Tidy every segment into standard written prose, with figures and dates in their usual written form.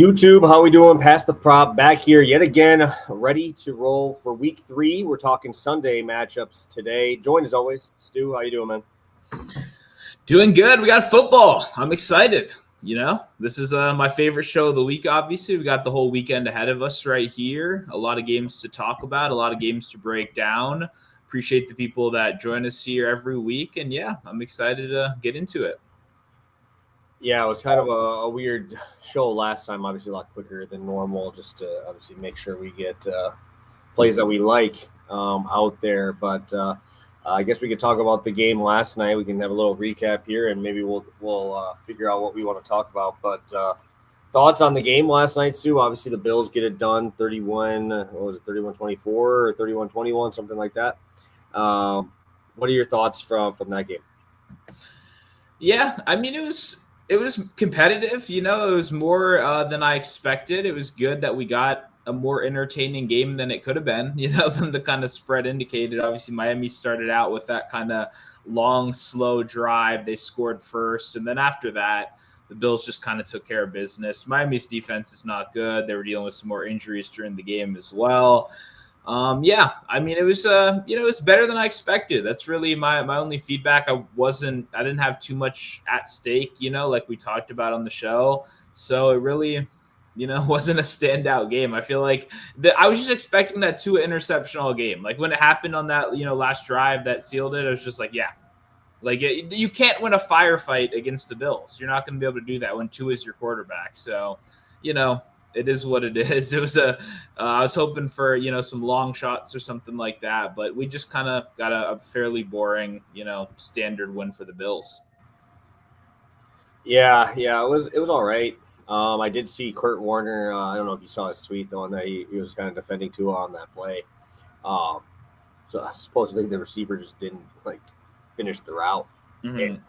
YouTube, how we doing? Pass the prop back here yet again, ready to roll for week 3. We're talking Sunday matchups today. Joined as always, Stu. How you doing, man? Doing good. We got football. I'm excited. This is my favorite show of the week. Obviously, we got the whole weekend ahead of us right here. A lot of games to talk about, a lot of games to break down. Appreciate the people that join us here every week, and yeah, I'm excited to get into it. Yeah, it was kind of a weird show last time. Obviously, a lot quicker than normal, just to obviously make sure we get plays that we like out there. But I guess we could talk about the game last night. We can have a little recap here, and maybe we'll figure out what we want to talk about. But thoughts on the game last night, Sue? Obviously, the Bills get it done 31-24 or 31-21, something like that. What are your thoughts from that game? Yeah, I mean, it was competitive. It was more than I expected. It was good that we got a more entertaining game than it could have been, than the kind of spread indicated. Obviously, Miami started out with that kind of long, slow drive. They scored first, and then after that, the Bills just kind of took care of business. Miami's defense is not good. They were dealing with some more injuries during the game as well. It was better than I expected. That's really my only feedback. I didn't have too much at stake, like we talked about on the show. So it really, wasn't a standout game. I feel like I was just expecting that Tua interceptional game. Like when it happened on that, last drive that sealed it, I was just like, yeah, like you can't win a firefight against the Bills. You're not going to be able to do that when Tua is your quarterback. So, it is what it is. It was I was hoping for, some long shots or something like that, but we just kind of got a fairly boring, standard win for the Bills. Yeah, it was all right. I did see Kurt Warner. I don't know if you saw his tweet though, on that he was kind of defending Tua on that play. So supposedly the receiver just didn't finish the route. Mm-hmm. And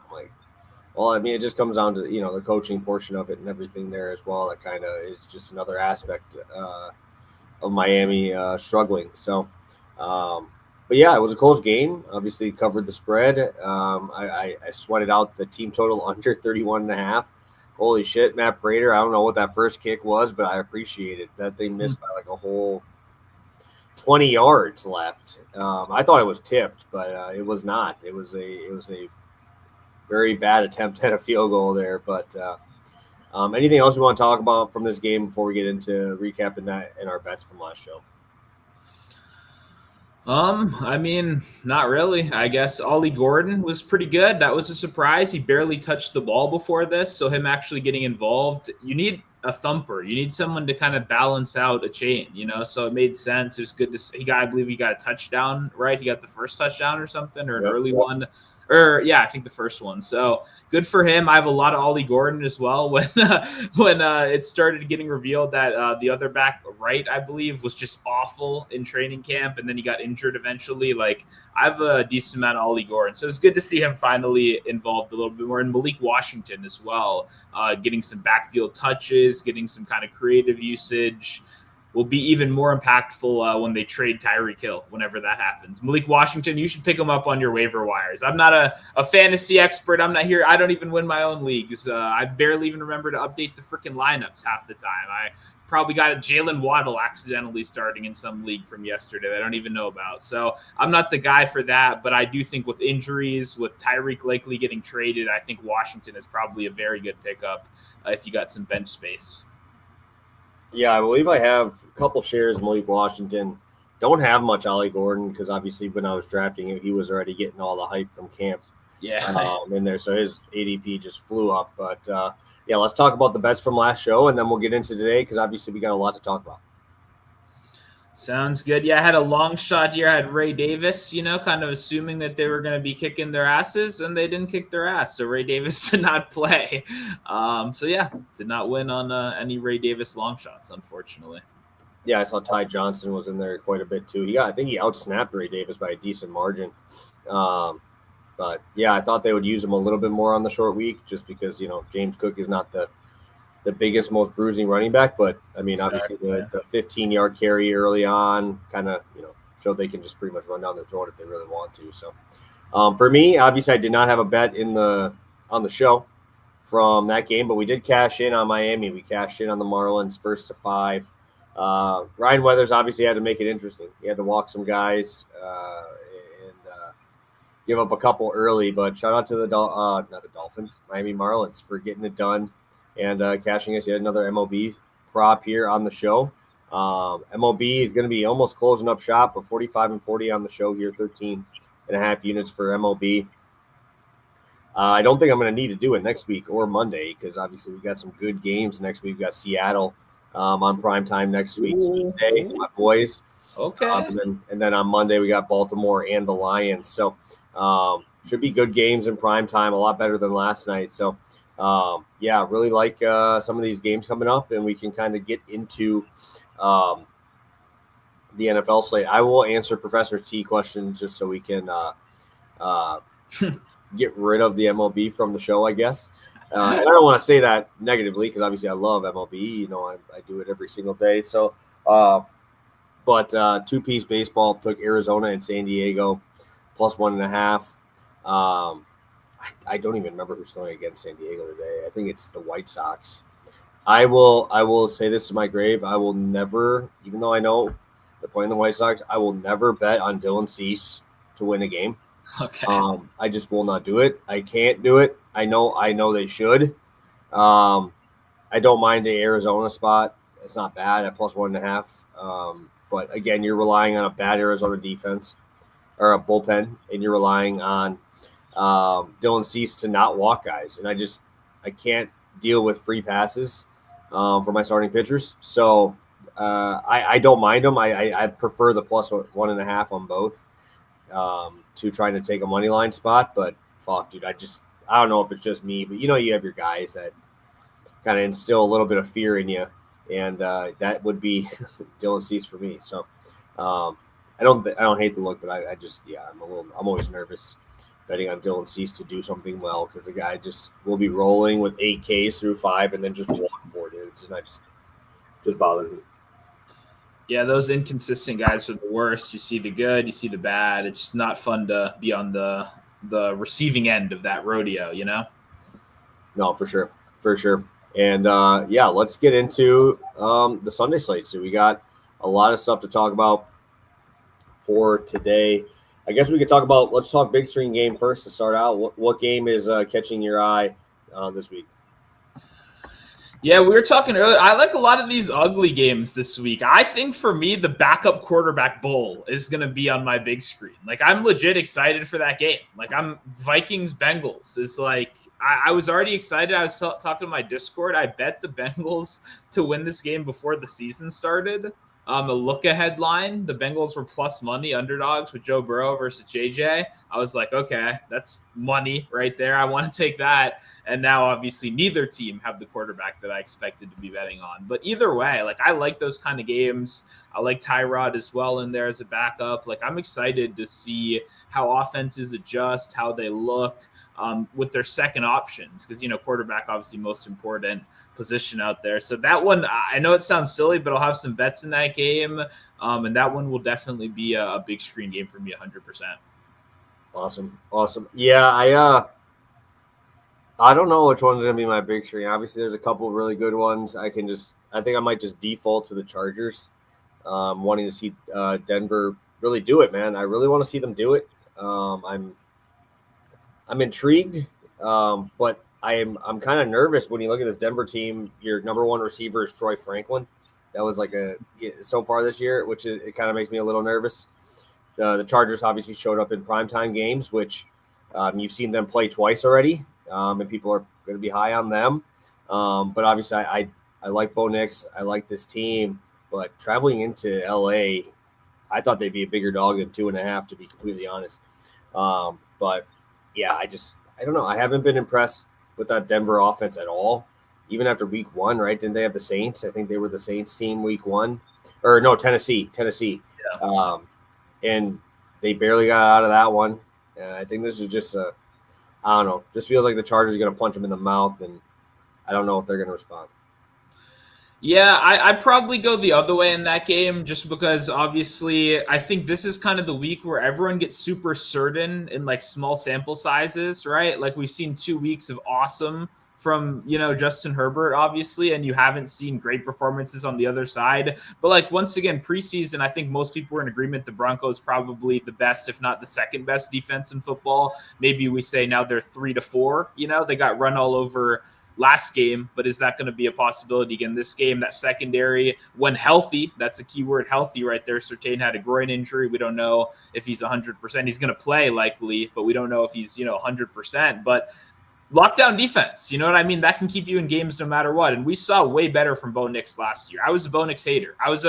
well, I mean, it just comes down to, the coaching portion of it and everything there as well. That kind of is just another aspect of Miami struggling. So, but yeah, it was a close game. Obviously covered the spread. I sweated out the team total under 31.5. Holy shit, Matt Prater. I don't know what that first kick was, but I appreciate it. That thing missed by a whole 20 yards left. I thought it was tipped, but it was not. It was a very bad attempt at a field goal there. But anything else we want to talk about from this game before we get into recapping that and our bets from last show? Not really. I guess Ollie Gordon was pretty good. That was a surprise. He barely touched the ball before this, so him actually getting involved, you need a thumper. You need someone to kind of balance out a chain, so it made sense. It was good to see. I believe he got a touchdown, right? He got the first touchdown or something, or an early one. I think the first one. So good for him. I have a lot of Ollie Gordon as well. When it started getting revealed that the other back right, I believe, was just awful in training camp, and then he got injured eventually. I have a decent amount of Ollie Gordon, so it's good to see him finally involved a little bit more. And Malik Washington as well, getting some backfield touches, getting some kind of creative usage. Will be even more impactful when they trade Tyreek Hill, whenever that happens. Malik Washington, you should pick him up on your waiver wires. I'm not a fantasy expert. I'm not here. I don't even win my own leagues. I barely even remember to update the freaking lineups half the time. I probably got a Jalen Waddle accidentally starting in some league from yesterday that I don't even know about. So I'm not the guy for that, but I do think with injuries, with Tyreek likely getting traded, I think Washington is probably a very good pickup if you got some bench space. Yeah, I believe I have a couple shares of Malik Washington. Don't have much Ollie Gordon because obviously when I was drafting him, he was already getting all the hype from camp. In there, so his ADP just flew up. But let's talk about the bets from last show, and then we'll get into today because obviously we got a lot to talk about. Sounds good. Yeah, I had a long shot here. I had Ray Davis, kind of assuming that they were going to be kicking their asses, and they didn't kick their ass. So Ray Davis did not play. Did not win on any Ray Davis long shots, unfortunately. Yeah, I saw Ty Johnson was in there quite a bit too. I think he outsnapped Ray Davis by a decent margin. But yeah, I thought they would use him a little bit more on the short week just because, James Cook is not the biggest, most bruising running back, but I mean, obviously the 15-yard carry early on kind of, showed they can just pretty much run down the throat if they really want to. So for me, obviously I did not have a bet on the show from that game, but we did cash in on Miami. We cashed in on the Marlins first to 5. Ryan Weathers obviously had to make it interesting. He had to walk some guys and give up a couple early, but shout out to the not the Dolphins, Miami Marlins for getting it done and cashing us yet another MLB prop here on the show. MLB is going to be almost closing up shop, but 45 and 40 on the show here, 13 and a half units for MLB. I don't think I'm going to need to do it next week or Monday because obviously we've got some good games next week. We've got Seattle on prime time next week, Tuesday, my boys. Okay. And then on Monday we got Baltimore and the Lions. So should be good games in prime time, a lot better than last night. So yeah, really like some of these games coming up, and we can kind of get into the NFL slate. I will answer Professor T questions just so we can get rid of the MLB from the show, I guess. And I don't want to say that negatively because obviously I love MLB. You know, I do it every single day. So, but two-piece baseball took Arizona and San Diego plus 1.5. I don't even remember who's throwing against San Diego today. I think it's the White Sox. I will say this to my grave. I will never, even though I know they're playing the White Sox, I will never bet on Dylan Cease to win a game. Okay. I just will not do it. I can't do it. I know they should. I don't mind the Arizona spot. It's not bad at plus 1.5. But again, you're relying on a bad Arizona defense or a bullpen, and you're relying on Dylan Cease to not walk guys. And I can't deal with free passes for my starting pitchers. So I don't mind them. I prefer the plus 1.5 on both. To trying to take a money line spot, but fuck, dude, I don't know if it's just me, but you have your guys that kind of instill a little bit of fear in you, and that would be Dylan Cease for me. So I don't hate the look, but I'm always nervous betting on Dylan Cease to do something well because the guy just will be rolling with 8 Ks through 5 and then just walk 4 dudes, and I just bothers me. Yeah, those inconsistent guys are the worst. You see the good, you see the bad. It's not fun to be on the receiving end of that rodeo, you know? No, for sure. And let's get into the Sunday slate. So we got a lot of stuff to talk about for today. I guess we could let's talk big screen game first to start out. What game is catching your eye this week? Yeah, we were talking earlier. I like a lot of these ugly games this week. I think for me, the backup quarterback bowl is going to be on my big screen. Like, I'm legit excited for that game. Like, I'm Vikings Bengals is like, I was already excited. I was talking to my Discord. I bet the Bengals to win this game before the season started. A look ahead line, the Bengals were plus money underdogs with Joe Burrow versus JJ. I was like, okay, that's money right there. I want to take that. And now obviously neither team have the quarterback that I expected to be betting on. But either way, like I like those kind of games. I like Tyrod as well in there as a backup. Like I'm excited to see how offenses adjust, how they look with their second options. Because, quarterback obviously most important position out there. So that one, I know it sounds silly, but I'll have some bets in that game. And that one will definitely be a big screen game for me 100%. Awesome. Yeah, I don't know which one's going to be my big screen. Obviously, there's a couple of really good ones. I think I might just default to the Chargers. Wanting to see Denver really do it, man. I really want to see them do it. I'm intrigued, but I'm kind of nervous when you look at this Denver team. Your number one receiver is Troy Franklin. That was so far this year, which it kind of makes me a little nervous. The Chargers obviously showed up in primetime games, which you've seen them play twice already, and people are going to be high on them. But obviously, I like Bo Nix. I like this team. But traveling into LA, I thought they'd be a bigger dog than 2.5, to be completely honest. But yeah, I don't know. I haven't been impressed with that Denver offense at all, even after week 1, right? Didn't they have the Saints? I think they were the Saints team week 1. Or no, Tennessee. Yeah. And they barely got out of that one. I think this is just I don't know. Just feels like the Chargers are going to punch them in the mouth, and I don't know if they're going to respond. Yeah, I'd probably go the other way in that game just because obviously I think this is kind of the week where everyone gets super certain in like small sample sizes, right? Like we've seen 2 weeks of awesome from, Justin Herbert, obviously, and you haven't seen great performances on the other side. But like, once again, preseason, I think most people were in agreement the Broncos probably the best, if not the second best defense in football. Maybe we say now they're 3-4. They got run all over last game, but is that going to be a possibility again this game? That secondary, when healthy, that's a key word, healthy right there. Surtain had a groin injury. We don't know if he's 100%. He's going to play likely, but we don't know if he's 100%. But lockdown defense, you know what I mean? That can keep you in games no matter what. And we saw way better from Bo Nix last year. I was a Bo Nix hater. I was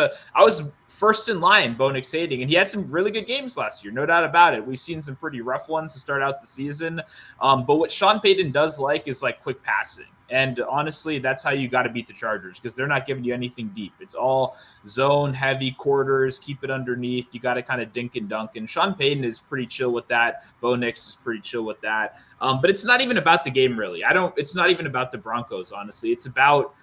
first in line Bo Nix hating, and he had some really good games last year, no doubt about it. We've seen some pretty rough ones to start out the season. But what Sean Payton does like is like quick passing. And honestly, that's how you got to beat the Chargers, because they're not giving you anything deep. It's all zone, heavy quarters, keep it underneath. You got to kind of dink and dunk. And Sean Payton is pretty chill with that. Bo Nix is pretty chill with that. But it's not even about the game, really. It's not even about the Broncos, honestly. It's about,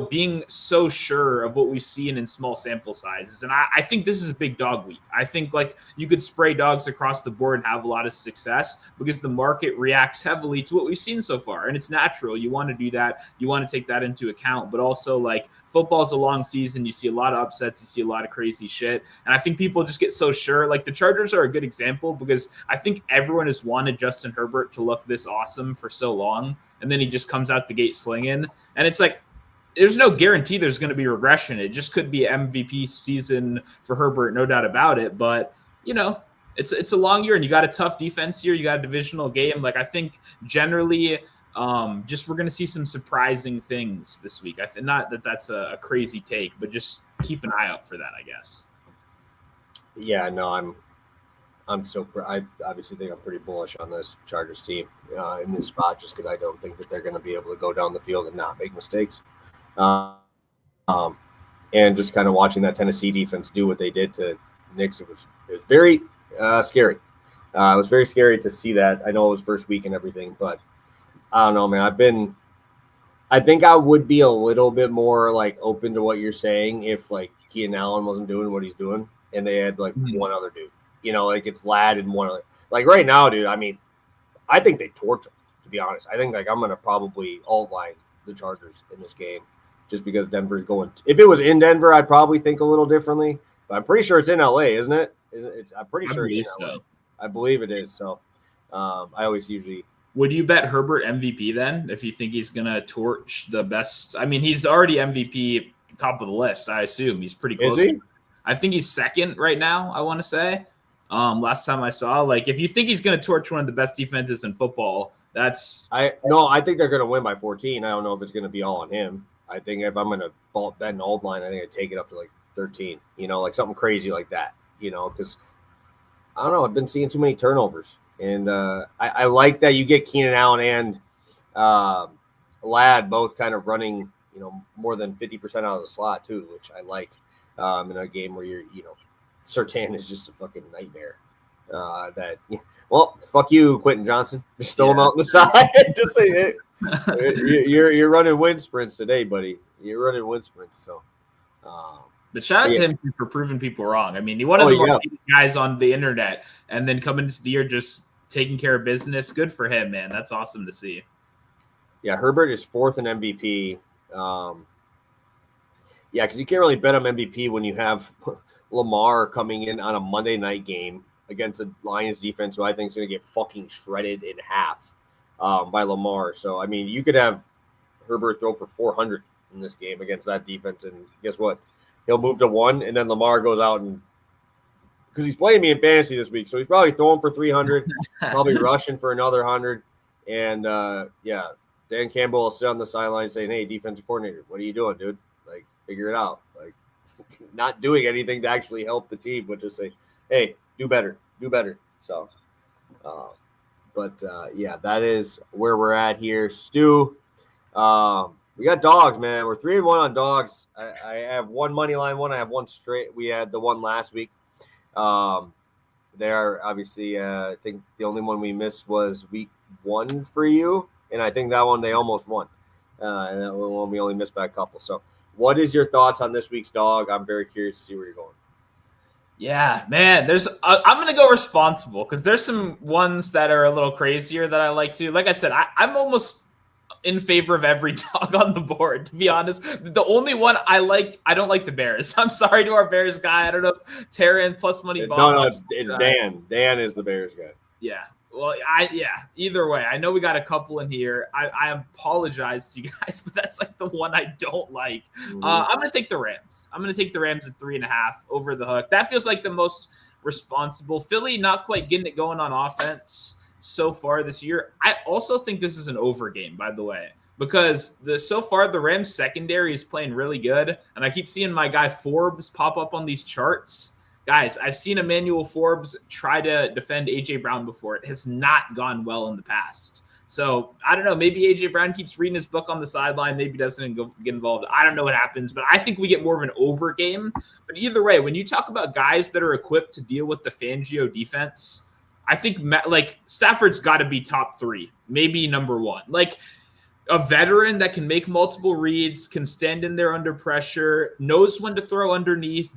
being so sure of what we've seen in small sample sizes. And I think this is a big dog week. I think like you could spray dogs across the board and have a lot of success because the market reacts heavily to what we've seen so far. And it's natural. You want to do that. You want to take that into account. But also, like, football's a long season. You see a lot of upsets. You see a lot of crazy shit. And I think people just get so sure. Like, the Chargers are a good example because I think everyone has wanted Justin Herbert to look this awesome for so long. And then he just comes out the gate slinging. And it's like, there's no guarantee there's going to be regression. It just could be MVP season for Herbert, no doubt about it. But, it's a long year, and you got a tough defense here. You got a divisional game. Like, I think generally just we're going to see some surprising things this week. I think not that that's a crazy take, but just keep an eye out for that, I guess. Yeah, no, I obviously think I'm pretty bullish on this Chargers team in this spot, just because I don't think that they're going to be able to go down the field and not make mistakes. And just kind of watching that Tennessee defense do what they did to Knicks, it was very scary. It was very scary to see that. I know it was first week and everything, but I don't know, man. I think I would be a little bit more like open to what you're saying if like Keenan Allen wasn't doing what he's doing and they had like one other dude. Like it's Ladd and one other. Like right now, dude, I mean, I think they torch him, to be honest. I think like I'm going to probably alt-line the Chargers in this game just because Denver's going. If it was in Denver, I'd probably think a little differently. But I'm pretty sure it's in LA, isn't it? I'm pretty sure it's in LA. I believe it is. So I always usually. Would you bet Herbert MVP then if you think he's going to torch the best? I mean, he's already MVP top of the list, I assume. He's pretty close. Is he? I think he's second right now, I want to say. Last time I saw, like, if you think he's going to torch one of the best defenses in football, I think they're going to win by 14. I don't know if it's going to be all on him. I think if I'm going to bet an old line, I think I'd take it up to like 13, like something crazy like that, because I don't know. I've been seeing too many turnovers. And I like that you get Keenan Allen and Ladd both kind of running, more than 50% out of the slot too, which I like in a game where you're, Surtain is just a fucking nightmare. Fuck you, Quentin Johnson. Just throw him out on the side. Just say, hey, you're running wind sprints today, buddy. You're running wind sprints. So, but shout out to him for proving people wrong. I mean, he one of the more guys on the internet, and then coming into the year just taking care of business. Good for him, man. That's awesome to see. Yeah, Herbert is fourth in MVP. Because you can't really bet on MVP when you have Lamar coming in on a Monday night game against a Lions defense who I think is going to get fucking shredded in half by Lamar. So, I mean, you could have Herbert throw for 400 in this game against that defense, and guess what? He'll move to 1, and then Lamar goes out and – because he's playing me in fantasy this week, so he's probably throwing for 300, probably rushing for another 100. And, Dan Campbell will sit on the sideline saying, hey, defensive coordinator, what are you doing, dude? Like, figure it out. Like, not doing anything to actually help the team, but just say, hey, do better. So, that is where we're at here. Stu, we got dogs, man. We're 3-1 on dogs. I have one money line one. I have one straight. We had the one last week. They are obviously, I think the only one we missed was week 1 for you. And I think that one they almost won. And that one we only missed by a couple. So what is your thoughts on this week's dog? I'm very curious to see where you're going. Yeah, man, I'm going to go responsible because there's some ones that are a little crazier that I like to. Like I said, I'm almost in favor of every dog on the board, to be honest. The only one I don't like the Bears. I'm sorry to our Bears guy. I don't know if Terran plus money Bob. No, it's Dan. Dan is the Bears guy. Yeah. Well, either way, I know we got a couple in here. I apologize to you guys, but that's like the one I don't like. Mm-hmm. I'm going to take the Rams. I'm going to take the Rams at 3.5 over the hook. That feels like the most responsible. Philly not quite getting it going on offense so far this year. I also think this is an over game, by the way, because so far the Rams secondary is playing really good, and I keep seeing my guy Forbes pop up on these charts. Guys, I've seen Emmanuel Forbes try to defend A.J. Brown before. It has not gone well in the past. So, I don't know. Maybe A.J. Brown keeps reading his book on the sideline. Maybe doesn't get involved. I don't know what happens, but I think we get more of an over game. But either way, when you talk about guys that are equipped to deal with the Fangio defense, I think, Stafford's got to be top 3, maybe number 1. A veteran that can make multiple reads, can stand in there under pressure, knows when to throw underneath,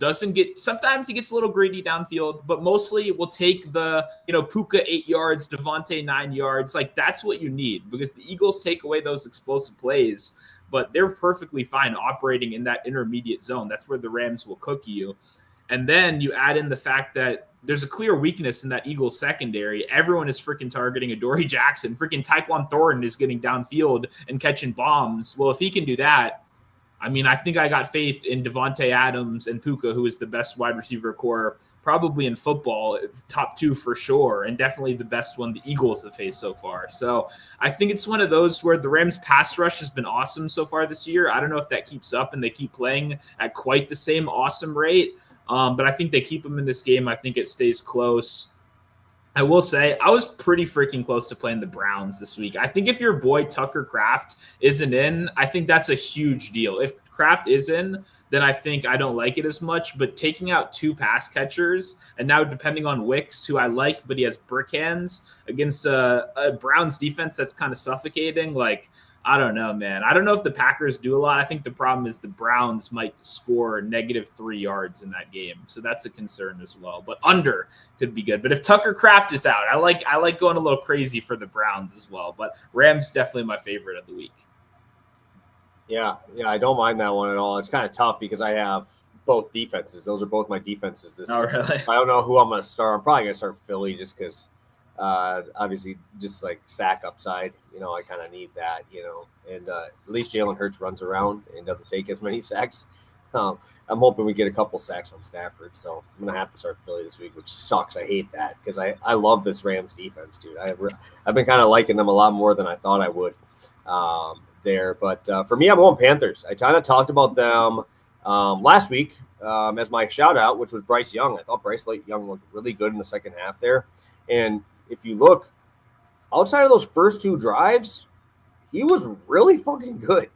sometimes he gets a little greedy downfield, but mostly will take the, Puka 8 yards, Devontae 9 yards. That's what you need, because the Eagles take away those explosive plays, but they're perfectly fine operating in that intermediate zone. That's where the Rams will cook you. And then you add in the fact that there's a clear weakness in that Eagles secondary. Everyone is freaking targeting Adoree Jackson. Freaking Tyquan Thornton is getting downfield and catching bombs. Well, if he can do that, I think I got faith in Devontae Adams and Puka, who is the best wide receiver core probably in football, top 2 for sure, and definitely the best one the Eagles have faced so far. So I think it's one of those where the Rams pass rush has been awesome so far this year. I don't know if that keeps up and they keep playing at quite the same awesome rate. But I think they keep them in this game. I think it stays close. I will say I was pretty freaking close to playing the Browns this week. I think if your boy Tucker Kraft isn't in, I think that's a huge deal. If Kraft is in, then I think I don't like it as much. But taking out 2 pass catchers, and now depending on Wicks, who I like, but he has brick hands against a Browns defense that's kind of suffocating, I don't know, man. I don't know if the Packers do a lot. I think the problem is the Browns might score -3 yards in that game. So that's a concern as well. But under could be good. But if Tucker Kraft is out, I like going a little crazy for the Browns as well. But Rams definitely my favorite of the week. Yeah, I don't mind that one at all. It's kind of tough because I have both defenses. Those are both my defenses. Oh, really? I don't know who I'm going to start. I'm probably going to start Philly just because obviously just sack upside, I kind of need that, and at least Jalen Hurts runs around and doesn't take as many sacks. I'm hoping we get a couple sacks on Stafford, so I'm going to have to start Philly this week, which sucks. I hate that because I love this Rams defense, dude. I've been kind of liking them a lot more than I thought I would there. But for me, I'm going Panthers. I kind of talked about them last week as my shout out, which was Bryce Young. I thought Bryce Young looked really good in the second half there. And if you look outside of those first 2 drives, he was really fucking good.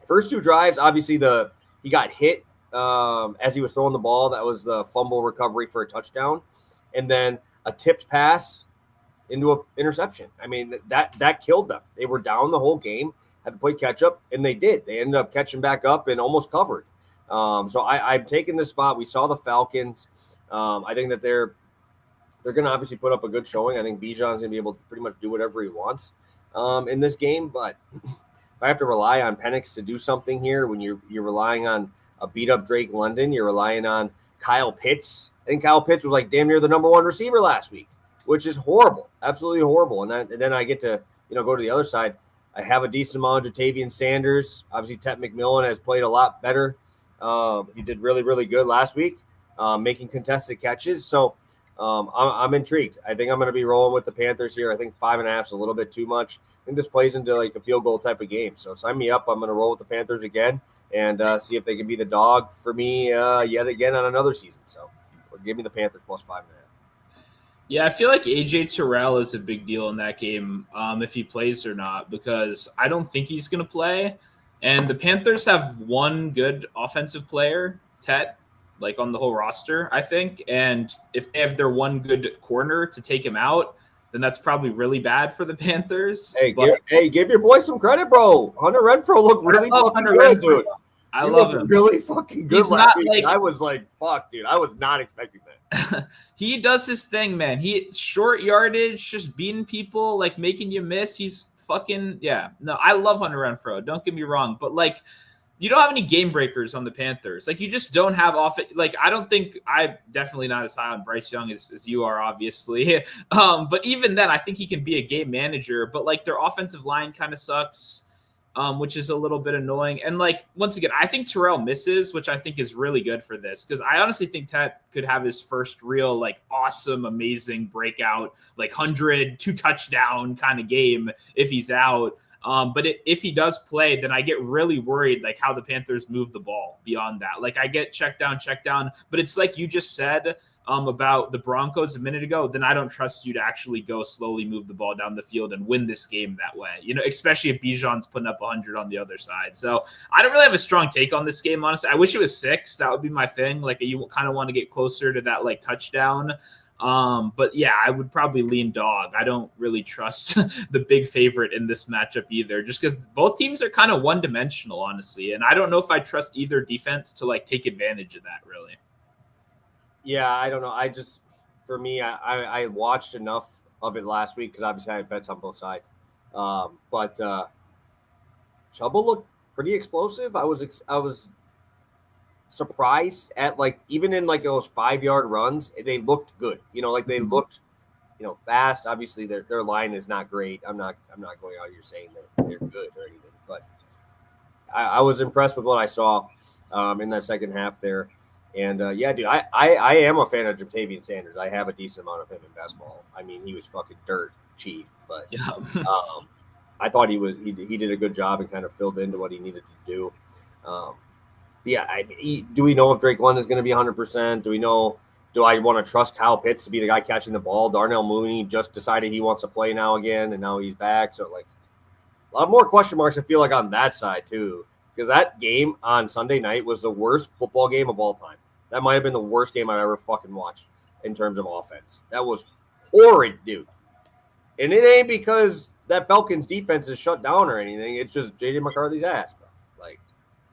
First 2 drives, obviously he got hit as he was throwing the ball. That was the fumble recovery for a touchdown. And then a tipped pass into an interception. That killed them. They were down the whole game, had to play catch up, and they did. They ended up catching back up and almost covered. So I'm taking this spot. We saw the Falcons. I think that they're going to obviously put up a good showing. I think Bijan's going to be able to pretty much do whatever he wants in this game. But if I have to rely on Penix to do something here, when you're relying on a beat-up Drake London, you're relying on Kyle Pitts. I think Kyle Pitts was damn near the number 1 receiver last week, which is horrible, absolutely horrible. And then I get to go to the other side. I have a decent amount of Jatavian Sanders. Obviously, Tet McMillan has played a lot better. He did really, really good last week, making contested catches. So I'm intrigued. I think I'm going to be rolling with the Panthers here. I think 5.5 is a little bit too much. I think this plays into a field goal type of game. So sign me up. I'm going to roll with the Panthers again and see if they can be the dog for me yet again on another season. So give me the Panthers plus 5.5. Yeah, I feel like AJ Terrell is a big deal in that game if he plays or not, because I don't think he's going to play. And the Panthers have one good offensive player, Tet, on the whole roster, I think. And if they have their one good corner to take him out, then that's probably really bad for the Panthers. Give your boy some credit, bro. Hunter Renfrow looked really fucking good, dude. I love him. Really fucking good. He's not I was like, fuck, dude. I was not expecting that. He does his thing, man. He short yardage, just beating people, making you miss. He's fucking, yeah. No, I love Hunter Renfrow. Don't get me wrong. But, like, you don't have any game breakers on the Panthers. Like, you just don't have like, I don't think I'm definitely not as high on Bryce Young as you are, obviously. But even then, I think he can be a game manager. But, like, their offensive line kind of sucks, which is a little bit annoying. And, like, once again, I think Terrell misses, which I think is really good for this, because I honestly think Ted could have his first real, like, awesome, amazing breakout, like 100, 2-touchdown kind of game if he's out. But if he does play, then I get really worried, like, how the Panthers move the ball beyond that. Like, I get check down, but it's like you just said about the Broncos a minute ago, then I don't trust you to actually go slowly move the ball down the field and win this game that way, especially if Bijan's putting up 100 on the other side. So I don't really have a strong take on this game, honestly. I wish it was 6. That would be my thing. Like, you kind of want to get closer to that, like, touchdown. But yeah, I would probably lean dog. I don't really trust the big favorite in this matchup either, just because both teams are kind of one-dimensional, honestly. And I don't know if I trust either defense to, like, take advantage of that, really. Yeah, I don't know. For me, I watched enough of it last week because obviously I had bets on both sides. But Chuba looked pretty explosive. I was surprised at, like, even in, like, those 5-yard runs, they looked good. Like, they looked, fast. Obviously, their line is not great. I'm not going out here saying that they're good or anything, but I was impressed with what I saw in that second half there. And yeah, dude, I am a fan of Ja'Tavion Sanders. I have a decent amount of him in best ball. I mean, he was fucking dirt cheap, but yeah. I thought he did a good job and kind of filled into what he needed to do. Yeah, do we know if Drake London is going to be 100%? Do I want to trust Kyle Pitts to be the guy catching the ball? Darnell Mooney just decided he wants to play now again, and now he's back. So, like, a lot more question marks, I feel like, on that side, too. Because that game on Sunday night was the worst football game of all time. That might have been the worst game I've ever fucking watched in terms of offense. That was horrid, dude. And it ain't because that Falcons defense is shut down or anything. It's just J.J. McCarthy's ass, bro. Like,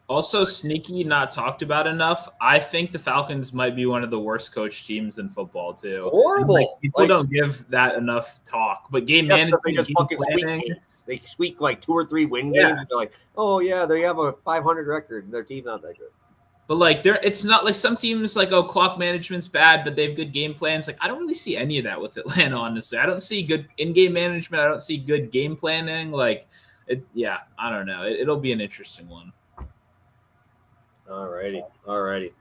also, sneaky, not talked about enough. I think the Falcons might be one of the worst coached teams in football, too. Horrible. Like, people don't give that enough talk. But game management, they just fucking squeak games. They squeak like 2 or 3 win games. And they're like, oh yeah, they have a 500 record. Their team's not that good. But, like, it's not like some teams, like, oh, clock management's bad, but they have good game plans. Like, I don't really see any of that with Atlanta, honestly. I don't see good in-game management. I don't see good game planning. Like, I don't know. It'll be an interesting one. Alrighty.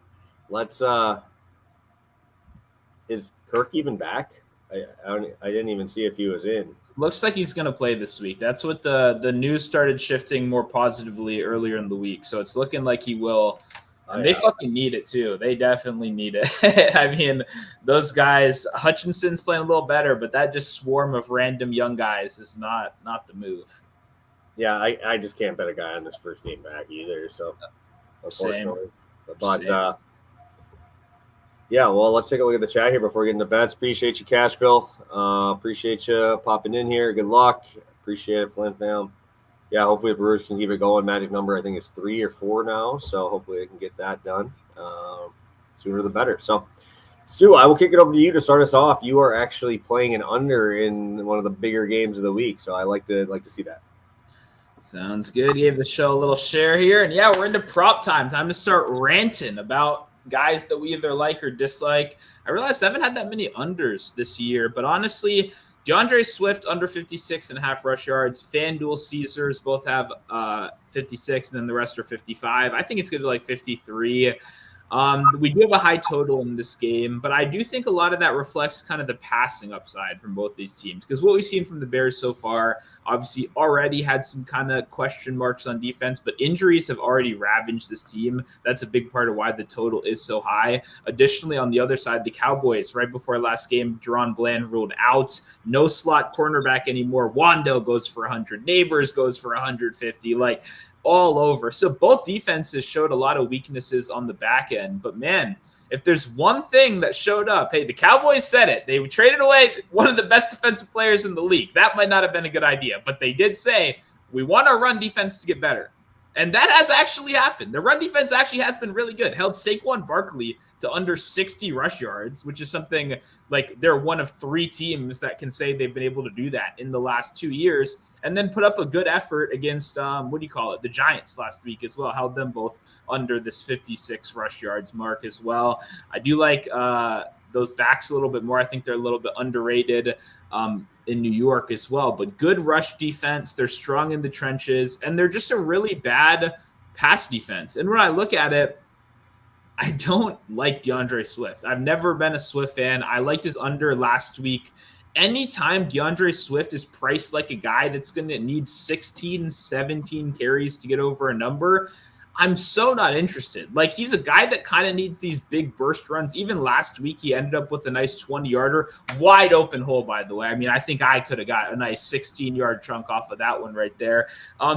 Let's is Kirk even back? I didn't even see if he was in. Looks like he's going to play this week. That's what the news started shifting more positively earlier in the week. So it's looking like he will. And they fucking need it too. They definitely need it. I mean, those guys, Hutchinson's playing a little better, but that just swarm of random young guys is not the move. Yeah, I just can't bet a guy on this first game back either. So unfortunately. But yeah, well, let's take a look at the chat here before we get into bets. Appreciate you, Cashville. Appreciate you popping in here. Good luck. Appreciate it, Flint fam. Yeah, hopefully the Brewers can keep it going. Magic number, I think, is 3 or 4 now. So hopefully they can get that done. Sooner the better. So, Stu, I will kick it over to you to start us off. You are actually playing an under in one of the bigger games of the week. So I like to see that. Sounds good. Gave the show a little share here. And yeah, we're into prop time. Time to start ranting about guys that we either like or dislike. I realized I haven't had that many unders this year, but honestly, DeAndre Swift under 56.5 rush yards. FanDuel Caesars both have 56, and then the rest are 55. I think it's good to like 53. We do have a high total in this game, but I do think a lot of that reflects kind of the passing upside from both these teams, because what we've seen from the Bears so far, obviously already had some kind of question marks on defense, but injuries have already ravaged this team. That's a big part of why the total is so high. Additionally, on the other side, the Cowboys, right before last game, Deron Bland ruled out. No slot cornerback anymore. Wando goes for 100. Neighbors goes for 150. Like, all over. So both defenses showed a lot of weaknesses on the back end. But, man, if there's one thing that showed up, hey, the Cowboys said it. They traded away one of the best defensive players in the league. That might not have been a good idea. But they did say, we want our run defense to get better. And that has actually happened. The run defense actually has been really good. Held Saquon Barkley to under 60 rush yards, which is something like they're one of 3 teams that can say they've been able to do that in the last 2 years. And then put up a good effort against, the Giants last week as well. Held them both under this 56 rush yards mark as well. I do like those backs a little bit more. I think they're a little bit underrated in New York as well. But good rush defense. They're strong in the trenches, and they're just a really bad pass defense. And when I look at it, I don't like DeAndre Swift. I've never been a Swift fan. I liked his under last week. Anytime DeAndre Swift is priced like a guy that's going to need 16, 17 carries to get over a number, I'm so not interested. Like, he's a guy that kind of needs these big burst runs. Even last week, he ended up with a nice 20-yarder. Wide open hole, by the way. I mean, I think I could have got a nice 16-yard chunk off of that one right there.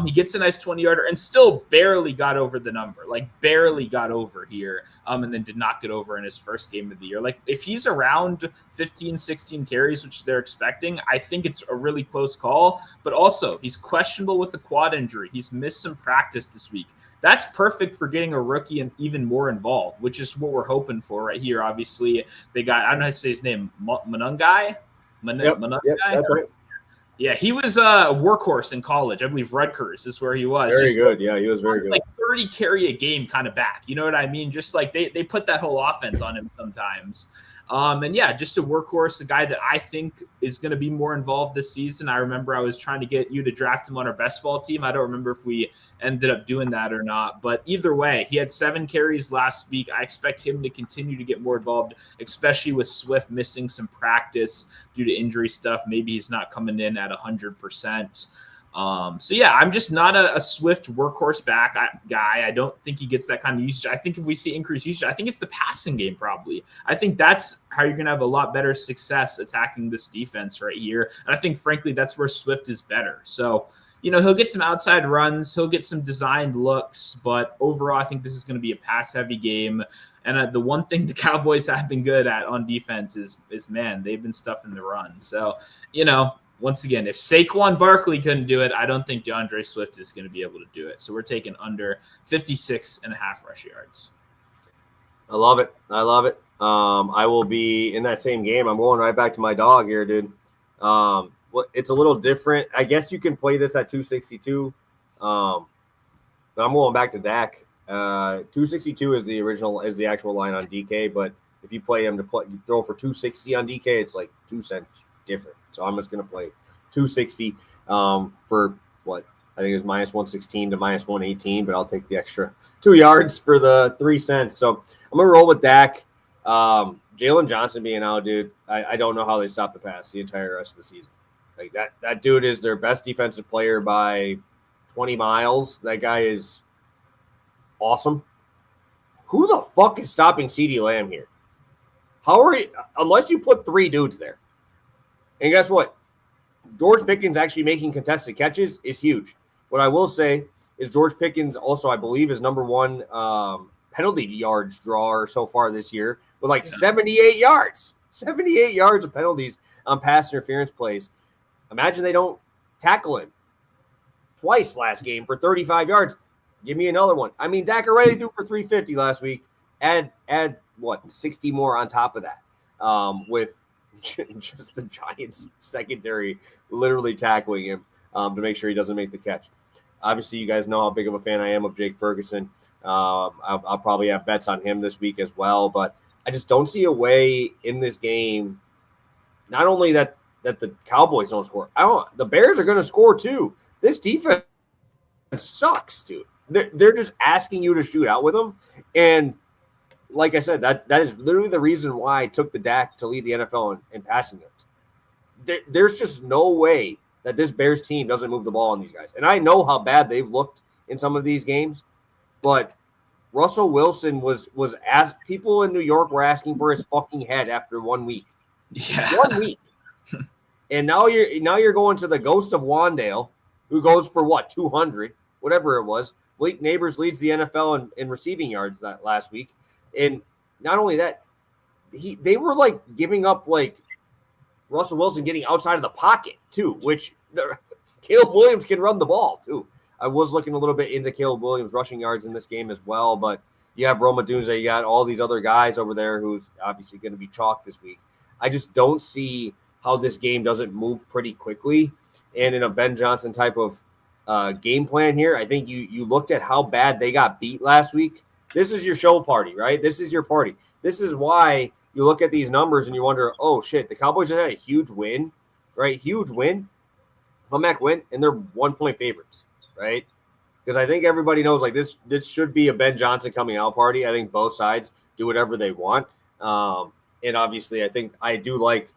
He gets a nice 20-yarder and still barely got over the number. Like, barely got over here, and then did not get over in his first game of the year. Like, if he's around 15, 16 carries, which they're expecting, I think it's a really close call. But also, he's questionable with a quad injury. He's missed some practice this week. That's perfect for getting a rookie and even more involved, which is what we're hoping for right here. Obviously, they got, I don't know how to say his name, Munungai? Munungai? Yep, that's right. Yeah, he was a workhorse in college. I believe Rutgers is where he was. Very good. Yeah, he was very good. Like 30 carry a game kind of back. You know what I mean? Just like they put that whole offense on him sometimes. And yeah, just a workhorse, a guy that I think is going to be more involved this season. I remember I was trying to get you to draft him on our best ball team. I don't remember if we ended up doing that or not, but either way, he had 7 carries last week. I expect him to continue to get more involved, especially with Swift missing some practice due to injury stuff. Maybe he's not coming in at 100%. So yeah, I'm just not a Swift workhorse back guy. I don't think he gets that kind of usage. I think if we see increased usage, I think it's the passing game probably. I think that's how you're going to have a lot better success attacking this defense right here. And I think, frankly, that's where Swift is better. So, he'll get some outside runs. He'll get some designed looks. But overall, I think this is going to be a pass-heavy game. And the one thing the Cowboys have been good at on defense is man, they've been stuffing the run. So, once again, if Saquon Barkley couldn't do it, I don't think DeAndre Swift is going to be able to do it. So we're taking under 56.5 rush yards. I love it. I will be in that same game. I'm going right back to my dog here, dude. It's a little different. I guess you can play this at 262. But I'm going back to Dak. 262 is the actual line on DK. But if you play him to throw for 260 on DK, it's like 2 cents different. So I'm just going to play 260 for what I think is minus 116 to minus 118, but I'll take the extra 2 yards for the 3 cents. So I'm going to roll with Dak. Jalen Johnson being out, dude, I don't know how they stop the pass the entire rest of the season. Like that dude is their best defensive player by 20 miles. That guy is awesome. Who the fuck is stopping CeeDee Lamb here? How are you, unless you put 3 dudes there? And guess what? George Pickens actually making contested catches is huge. What I will say is George Pickens also, I believe, is number 1 penalty yards drawer so far this year with 78 yards. 78 yards of penalties on pass interference plays. Imagine they don't tackle him twice last game for 35 yards. Give me another one. I mean, Dak already threw for 350 last week. Add 60 more on top of that with just the Giants secondary literally tackling him to make sure he doesn't make the catch. Obviously, you guys know how big of a fan I am of Jake Ferguson. I'll probably have bets on him this week as well, but I just don't see a way in this game. Not only that the Cowboys don't score, the Bears are going to score too. This defense sucks, dude. They're just asking you to shoot out with them, and like I said, that is literally the reason why I took the Dak to lead the NFL in passing yards. There's just no way that this Bears team doesn't move the ball on these guys. And I know how bad they've looked in some of these games, but Russell Wilson was as people in New York were asking for his fucking head after 1 week. Yeah. 1 week. And now you're going to the ghost of Wandale, who goes for 200, whatever it was. Blake Neighbors leads the NFL in receiving yards that last week. And not only that, they were giving up Russell Wilson getting outside of the pocket too, which Caleb Williams can run the ball too. I was looking a little bit into Caleb Williams rushing yards in this game as well, but you have Roma Dunze, you got all these other guys over there who's obviously going to be chalk this week. I just don't see how this game doesn't move pretty quickly. And in a Ben Johnson type of game plan here, I think you looked at how bad they got beat last week. This is your show party, right? This is your party. This is why you look at these numbers and you wonder, oh, shit, the Cowboys just had a huge win, right? Huge win. Comeback win, and they're 1-point favorites, right? Because I think everybody knows, like, this should be a Ben Johnson coming out party. I think both sides do whatever they want. And obviously, I think I do like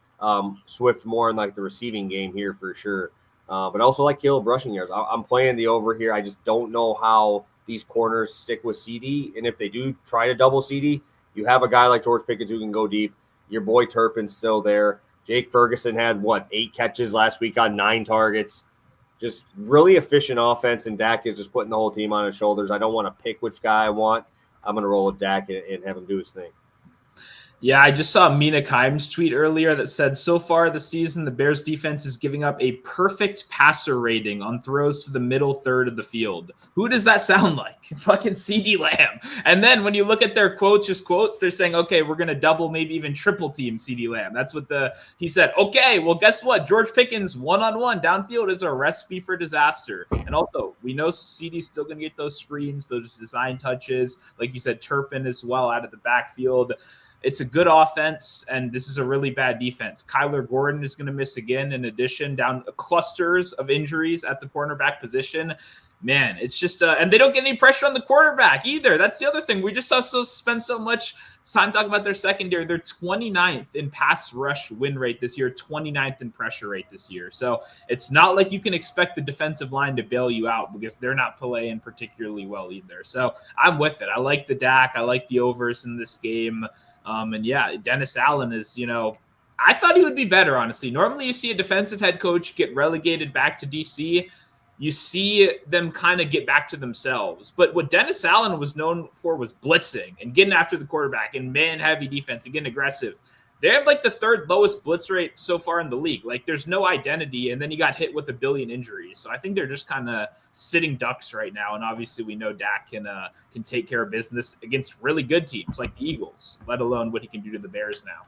Swift more in, like, the receiving game here for sure. But also like Caleb rushing yards. I'm playing the over here. I just don't know how these corners stick with CD. And if they do try to double CD, you have a guy like George Pickens who can go deep. Your boy Turpin's still there. Jake Ferguson had, 8 catches last week on 9 targets. Just really efficient offense, and Dak is just putting the whole team on his shoulders. I don't want to pick which guy I want. I'm going to roll with Dak and have him do his thing. Yeah, I just saw Mina Kimes tweet earlier that said, so far this season, the Bears defense is giving up a perfect passer rating on throws to the middle third of the field. Who does that sound like? Fucking CeeDee Lamb. And then when you look at their quotes, they're saying, okay, we're going to double, maybe even triple team CeeDee Lamb. That's what he said. Okay, well, guess what? George Pickens one-on-one downfield is a recipe for disaster. And also, we know CeeDee's still going to get those screens, those design touches. Like you said, Turpin as well out of the backfield. It's a good offense, and this is a really bad defense. Kyler Gordon is going to miss again, in addition, down clusters of injuries at the cornerback position. Man, it's just and they don't get any pressure on the quarterback either. That's the other thing. We just also spend so much time talking about their secondary. They're 29th in pass rush win rate this year, 29th in pressure rate this year. So it's not like you can expect the defensive line to bail you out, because they're not playing particularly well either. So I'm with it. I like the Dak. I like the overs in this game. And yeah, Dennis Allen is, I thought he would be better, honestly. Normally you see a defensive head coach get relegated back to DC. You see them kind of get back to themselves. But what Dennis Allen was known for was blitzing and getting after the quarterback and man-heavy defense and getting aggressive. They have like the 3rd lowest blitz rate so far in the league. Like, there's no identity, and then you got hit with a billion injuries. So I think they're just kind of sitting ducks right now. And obviously we know Dak can take care of business against really good teams like the Eagles, let alone what he can do to the Bears now.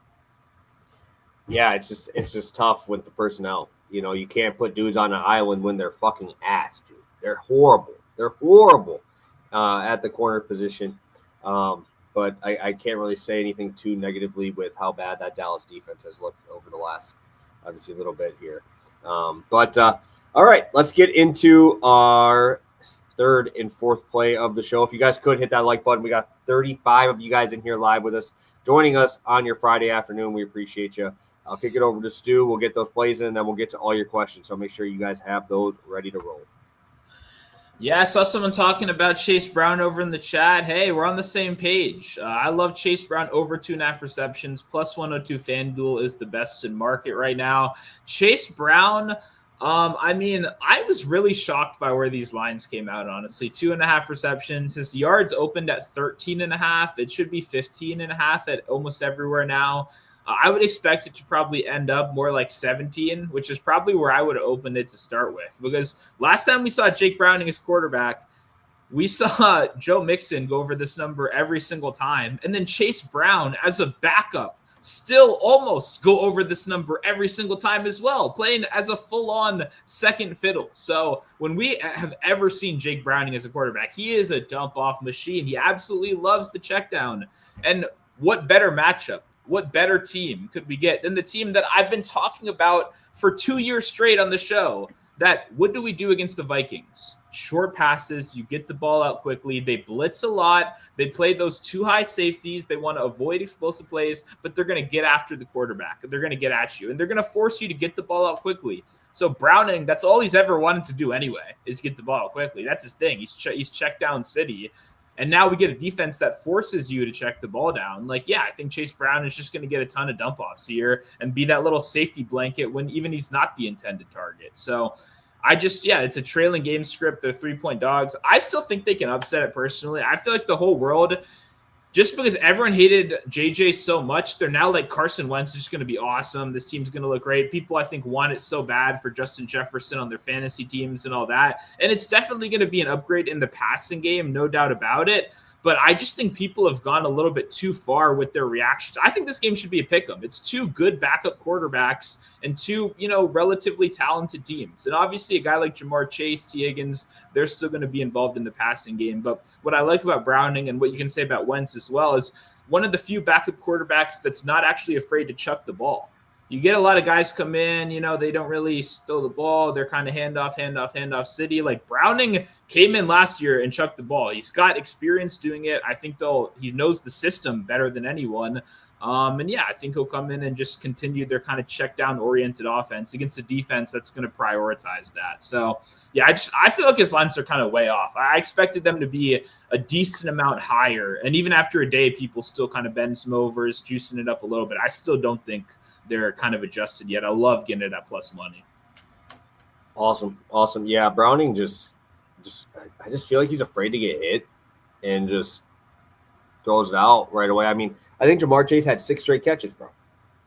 Yeah, it's just tough with the personnel. You can't put dudes on an island when they're fucking ass, dude. They're horrible. At the corner position. But I can't really say anything too negatively with how bad that Dallas defense has looked over the last, obviously, little bit here. All right, let's get into our 3rd and 4th play of the show. If you guys could hit that like button. We got 35 of you guys in here live with us, joining us on your Friday afternoon. We appreciate you. I'll kick it over to Stu. We'll get those plays in, and then we'll get to all your questions. So make sure you guys have those ready to roll. Yeah, I saw someone talking about Chase Brown over in the chat. Hey, we're on the same page. I love Chase Brown over 2.5 receptions. Plus 102 FanDuel is the best in market right now. Chase Brown, I was really shocked by where these lines came out, honestly. 2.5 receptions. His yards opened at 13.5. It should be 15.5 at almost everywhere now. I would expect it to probably end up more like 17, which is probably where I would have opened it to start with. Because last time we saw Jake Browning as quarterback, we saw Joe Mixon go over this number every single time. And then Chase Brown as a backup still almost go over this number every single time as well, playing as a full-on second fiddle. So when we have ever seen Jake Browning as a quarterback, he is a dump-off machine. He absolutely loves the check down. And what better matchup? What better team could we get than the team that I've been talking about for 2 years straight on the show? That what do we do against the Vikings? Short passes, you get the ball out quickly. They blitz a lot. They play those 2 high safeties. They want to avoid explosive plays, but they're going to get after the quarterback. They're going to get at you, and they're going to force you to get the ball out quickly. So Browning, that's all he's ever wanted to do anyway, is get the ball out quickly. That's his thing. He's check down city. And now we get a defense that forces you to check the ball down. Like, yeah, I think Chase Brown is just going to get a ton of dump-offs here and be that little safety blanket when even he's not the intended target. So it's a trailing game script. They're 3-point dogs. I still think they can upset it personally. I feel like the whole world just because everyone hated JJ so much, they're now like Carson Wentz is just going to be awesome. This team's going to look great. People, I think, want it so bad for Justin Jefferson on their fantasy teams and all that. And it's definitely going to be an upgrade in the passing game, no doubt about it. But I just think people have gone a little bit too far with their reactions. I think this game should be a pick 'em. It's two good backup quarterbacks and two, relatively talented teams. And obviously a guy like Jamar Chase, T. Higgins, they're still going to be involved in the passing game. But what I like about Browning and what you can say about Wentz as well is one of the few backup quarterbacks that's not actually afraid to chuck the ball. You get a lot of guys come in, they don't really throw the ball. They're kind of handoff city. Like Browning came in last year and chucked the ball. He's got experience doing it. I think he knows the system better than anyone. I think he'll come in and just continue their kind of check down oriented offense against a defense that's going to prioritize that. So yeah, I feel like his lines are kind of way off. I expected them to be a decent amount higher. And even after a day, people still kind of bend some overs, juicing it up a little bit. I still don't think they're kind of adjusted yet. I love getting it at plus money. Awesome. Yeah, Browning I just feel like he's afraid to get hit and just throws it out right away. I mean, I think Jamar Chase had 6 straight catches, bro,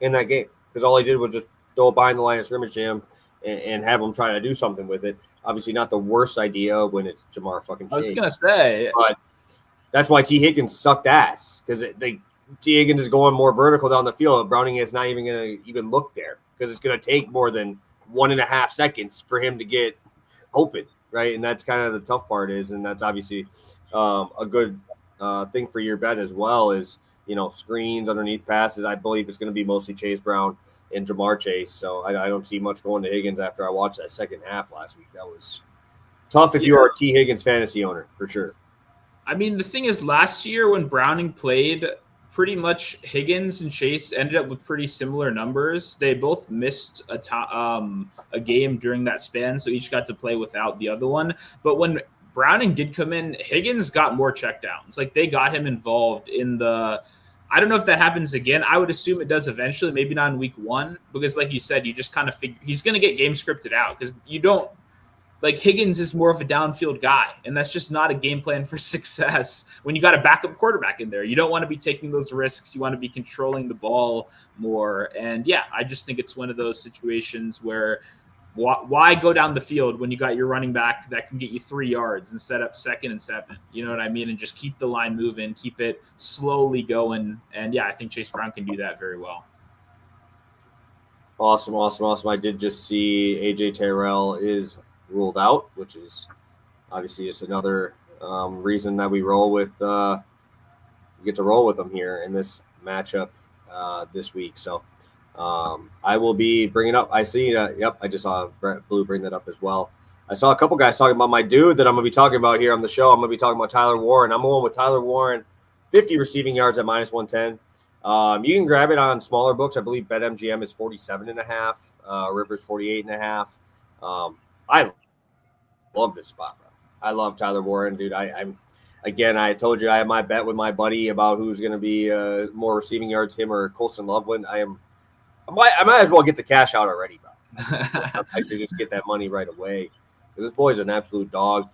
in that game because all he did was just throw it behind the line of scrimmage to him and have him try to do something with it. Obviously, not the worst idea when it's Jamar fucking Chase. I was gonna say, but that's why T. Higgins sucked ass because T. Higgins is going more vertical down the field. Browning is not even going to even look there because it's going to take more than 1.5 seconds for him to get open, right? And that's kind of the tough part and that's obviously a good thing for your bet as well is, screens underneath passes. I believe it's going to be mostly Chase Brown and Jamar Chase. So I don't see much going to Higgins after I watched that second half last week. That was tough if you are a T. Higgins fantasy owner, for sure. I mean, the thing is, last year when Browning played, pretty much Higgins and Chase ended up with pretty similar numbers. They both missed a game during that span, so each got to play without the other one. But when Browning did come in, Higgins got more checkdowns. Like they got him involved in I don't know if that happens again. I would assume it does eventually, maybe not in week 1, because like you said, you just kind of figure he's going to get game scripted out because you don't. Like Higgins is more of a downfield guy, and that's just not a game plan for success when you got a backup quarterback in there. You don't want to be taking those risks. You want to be controlling the ball more. And yeah, I just think it's one of those situations where why go down the field when you got your running back that can get you 3 yards and set up 2nd and 7? You know what I mean? And just keep the line moving, keep it slowly going. And yeah, I think Chase Brown can do that very well. Awesome. I did just see AJ Terrell is ruled out, which is obviously just another reason that we get to roll with them here in this matchup this week. So I will be bringing up. I see. I just saw Blue bring that up as well. I saw a couple guys talking about my dude that I'm going to be talking about here on the show. I'm going to be talking about Tyler Warren. I'm going with Tyler Warren, 50 receiving yards at -110. You can grab it on smaller books. I believe BetMGM is 47.5. Rivers 48.5. I love this spot, bro. I love Tyler Warren, dude. I told you I have my bet with my buddy about who's going to be more receiving yards, him or Colson Loveland. I might as well get the cash out already, bro. I should just get that money right away because this boy's an absolute dog.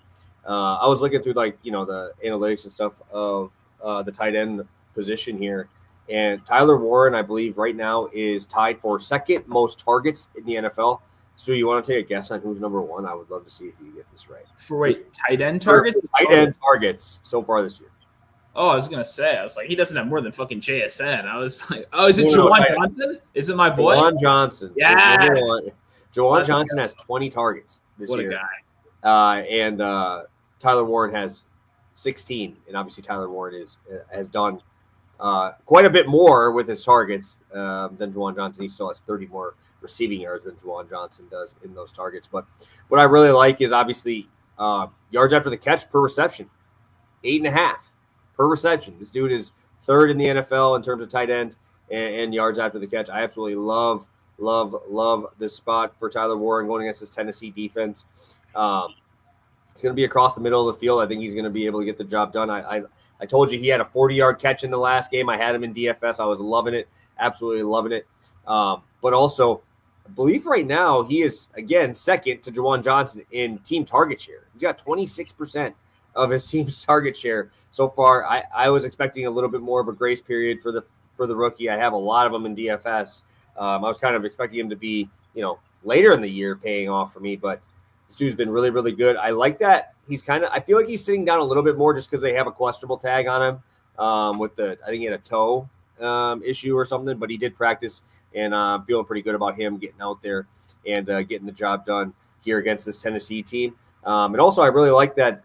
I was looking through the analytics and stuff of the tight end position here, and Tyler Warren, I believe, right now is tied for 2nd most targets in the NFL. So you want to take a guess on who's number 1? I would love to see if you get this right. For tight end targets? Tight end targets so far this year. Oh, I was going to say, I was like, he doesn't have more than fucking JSN. I was like, oh, is it Juwan Johnson? Is it my boy? Juwan Johnson. Yes. Juwan Johnson has 20 targets this year. What a guy. And Tyler Warren has 16. And obviously Tyler Warren has done quite a bit more with his targets than Juwan Johnson. He still has 30 more receiving yards than Juwan Johnson does in those targets. But what I really like is obviously yards after the catch per reception, 8.5 per reception. This dude is 3rd in the NFL in terms of tight ends and yards after the catch. I absolutely love this spot for Tyler Warren going against this Tennessee defense. It's going to be across the middle of the field. I think he's going to be able to get the job done. I told you he had a 40-yard catch in the last game. I had him in DFS. I was loving it, absolutely loving it. But also, I believe right now he is, again, 2nd to Juwan Johnson in team target share. He's got 26% of his team's target share so far. I was expecting a little bit more of a grace period for the rookie. I have a lot of them in DFS. I was kind of expecting him to be, later in the year paying off for me, but this dude's been really, really good. I like that he's I feel like he's sitting down a little bit more just because they have a questionable tag on him I think he had a toe issue or something, but he did practice, and I'm feeling pretty good about him getting out there and getting the job done here against this Tennessee team. And also, I really like that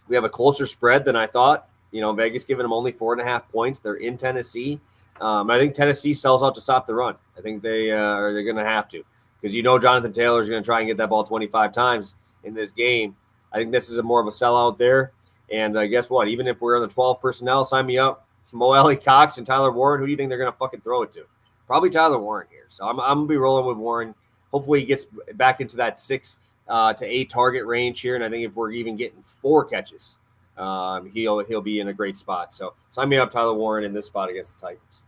we have a closer spread than I thought. Vegas giving them only 4.5 points. They're in Tennessee. I think Tennessee sells out to stop the run. I think they're going to have to, because Jonathan Taylor is going to try and get that ball 25 times in this game. I think this is more of a sellout there. And guess what? Even if we're on the 12 personnel, sign me up. Mo Alley Cox and Tyler Warren. Who do you think they're going to fucking throw it to? Probably Tyler Warren here. So I'm going to be rolling with Warren. Hopefully he gets back into that 6 to 8 target range here. And I think if we're even getting 4 catches, he'll be in a great spot. So sign me up, Tyler Warren, in this spot against the Titans.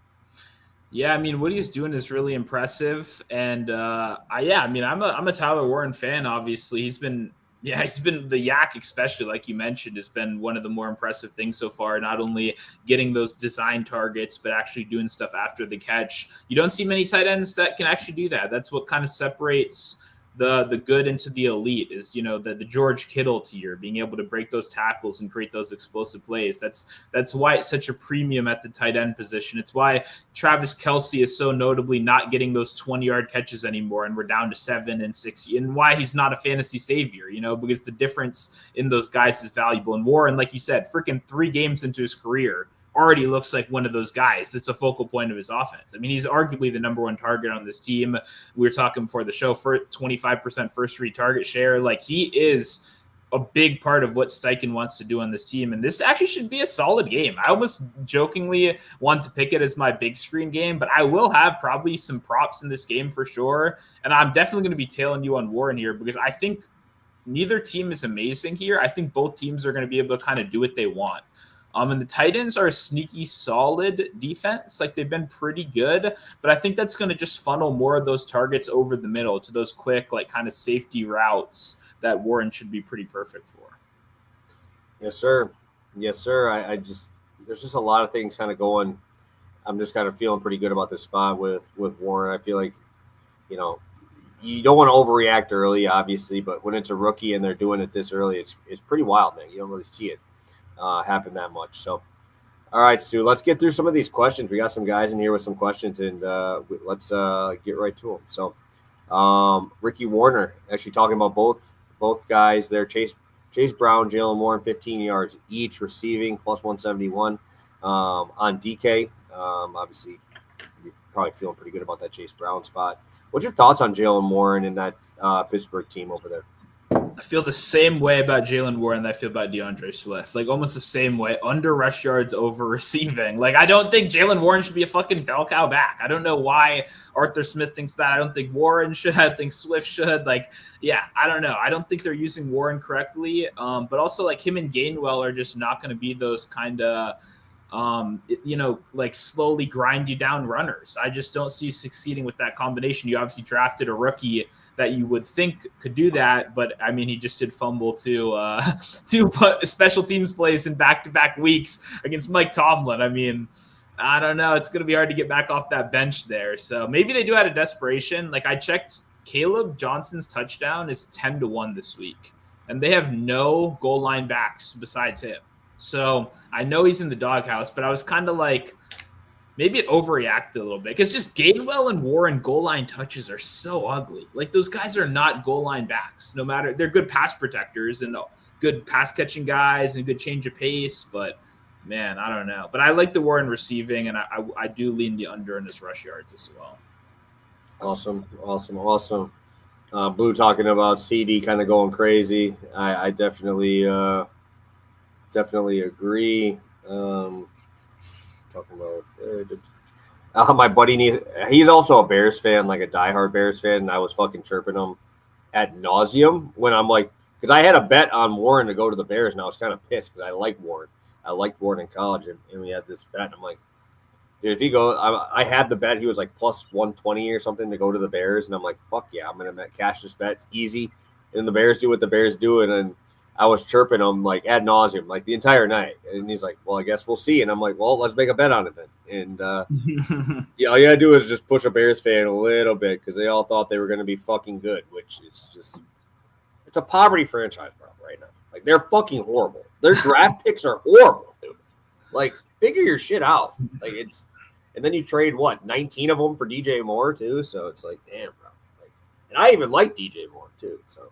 Yeah, I mean, what he's doing is really impressive, and I'm a Tyler Warren fan. Obviously, he's been the yak, especially like you mentioned, has been one of the more impressive things so far. Not only getting those design targets, but actually doing stuff after the catch. You don't see many tight ends that can actually do that. That's what kind of separates the good into the elite, is the George Kittle tier, being able to break those tackles and create those explosive plays. That's why it's such a premium at the tight end position. It's why Travis Kelce is so notably not getting those 20-yard catches anymore, and we're down to 7 and 6, and why he's not a fantasy savior, because the difference in those guys is valuable. And Warren, like you said, freaking 3 games into his career, already looks like one of those guys that's a focal point of his offense. I mean, he's arguably the number 1 target on this team. We were talking before the show, for 25% first read target share. Like, he is a big part of what Steichen wants to do on this team. And this actually should be a solid game. I almost jokingly want to pick it as my big screen game, but I will have probably some props in this game for sure. And I'm definitely going to be tailing you on Warren here, because I think neither team is amazing here. I think both teams are going to be able to kind of do what they want. And the Titans are a sneaky solid defense. Like, they've been pretty good, but I think that's going to just funnel more of those targets over the middle to those quick, like, kind of safety routes that Warren should be pretty perfect for. Yes, sir. Yes, sir. There's just a lot of things kind of going. I'm just kind of feeling pretty good about this spot with Warren. I feel like, you don't want to overreact early, obviously, but when it's a rookie and they're doing it this early, it's pretty wild, man. You don't really see it happen that much. So, all right, Stu, let's get through some of these questions. We got some guys in here with some questions, and let's get right to them. So, Ricky Warner actually talking about both guys there. Chase Brown, Jalen Warren, 15 yards each receiving, plus 171 on DK. Obviously, you're probably feeling pretty good about that Chase Brown spot. What's your thoughts on Jalen Warren and that Pittsburgh team over there? I feel the same way about Jalen Warren that I feel about DeAndre Swift. Like, almost the same way. Under rush yards, over receiving. Like, I don't think Jalen Warren should be a fucking bell cow back. I don't know why Arthur Smith thinks that. I don't think Warren should. I think Swift should. Like, yeah, I don't know. I don't think they're using Warren correctly. But also, like, him and Gainwell are just not going to be those kind of like slowly grind you down runners. I just don't see succeeding with that combination. You obviously drafted a rookie that you would think could do that, but I mean, he just did fumble to special teams plays in back-to-back weeks against Mike Tomlin. I mean, I don't know. It's going to be hard to get back off that bench there. So maybe they do out of desperation. Like, I checked, Caleb Johnson's touchdown is 10-1 this week, and they have no goal line backs besides him. So I know he's in the doghouse, but I was kind of like, maybe it overreacted a little bit, because just Gainwell and Warren goal line touches are so ugly. Like, those guys are not goal line backs. No matter, they're good pass protectors and good pass catching guys and good change of pace, but man, I don't know. But I like the Warren receiving, and I do lean the under in his rush yards as well. Awesome. Blue talking about CD kind of going crazy. I definitely agree. Talking about my buddy he's also a Bears fan, like a diehard Bears fan, and I was fucking chirping him ad nauseum when I'm like, because I had a bet on Warren to go to the Bears, and I was kind of pissed because I like Warren. I liked Warren in college, and we had this bet. And I'm like, dude, if he goes, I had the bet. He was like plus 120 or something to go to the Bears, and I'm like, fuck yeah, I'm gonna cash this bet. It's easy, and the Bears do what the Bears do, and I was chirping him like ad nauseum, like the entire night. And he's like, well, I guess we'll see. And I'm like, well, let's make a bet on it then. And yeah, all you gotta do is just push a Bears fan a little bit because they all thought they were going to be fucking good, which is just it's a poverty franchise problem right now. Like they're fucking horrible. Their draft picks are horrible, dude. Like figure your shit out. Like it's and then you trade what 19 of them for DJ Moore too. So it's like damn, bro. Like, and I even like DJ Moore too. So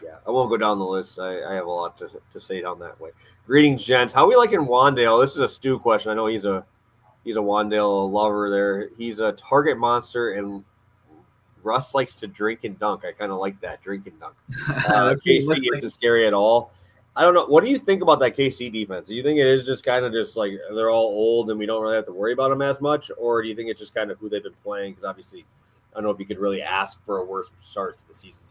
yeah, I won't go down the list. I have a lot to say down that way. Greetings, gents. How we liking Wandale? This is a Stu question. I know he's a Wandale lover there. He's a target monster, and Russ likes to drink and dunk. I kind of like that, drink and dunk. KC isn't scary at all. I don't know. What do you think about that KC defense? Do you think it is just kind of just like they're all old and we don't really have to worry about them as much? Or do you think it's just kind of who they've been playing? Because obviously, I don't know if you could really ask for a worse start to the season.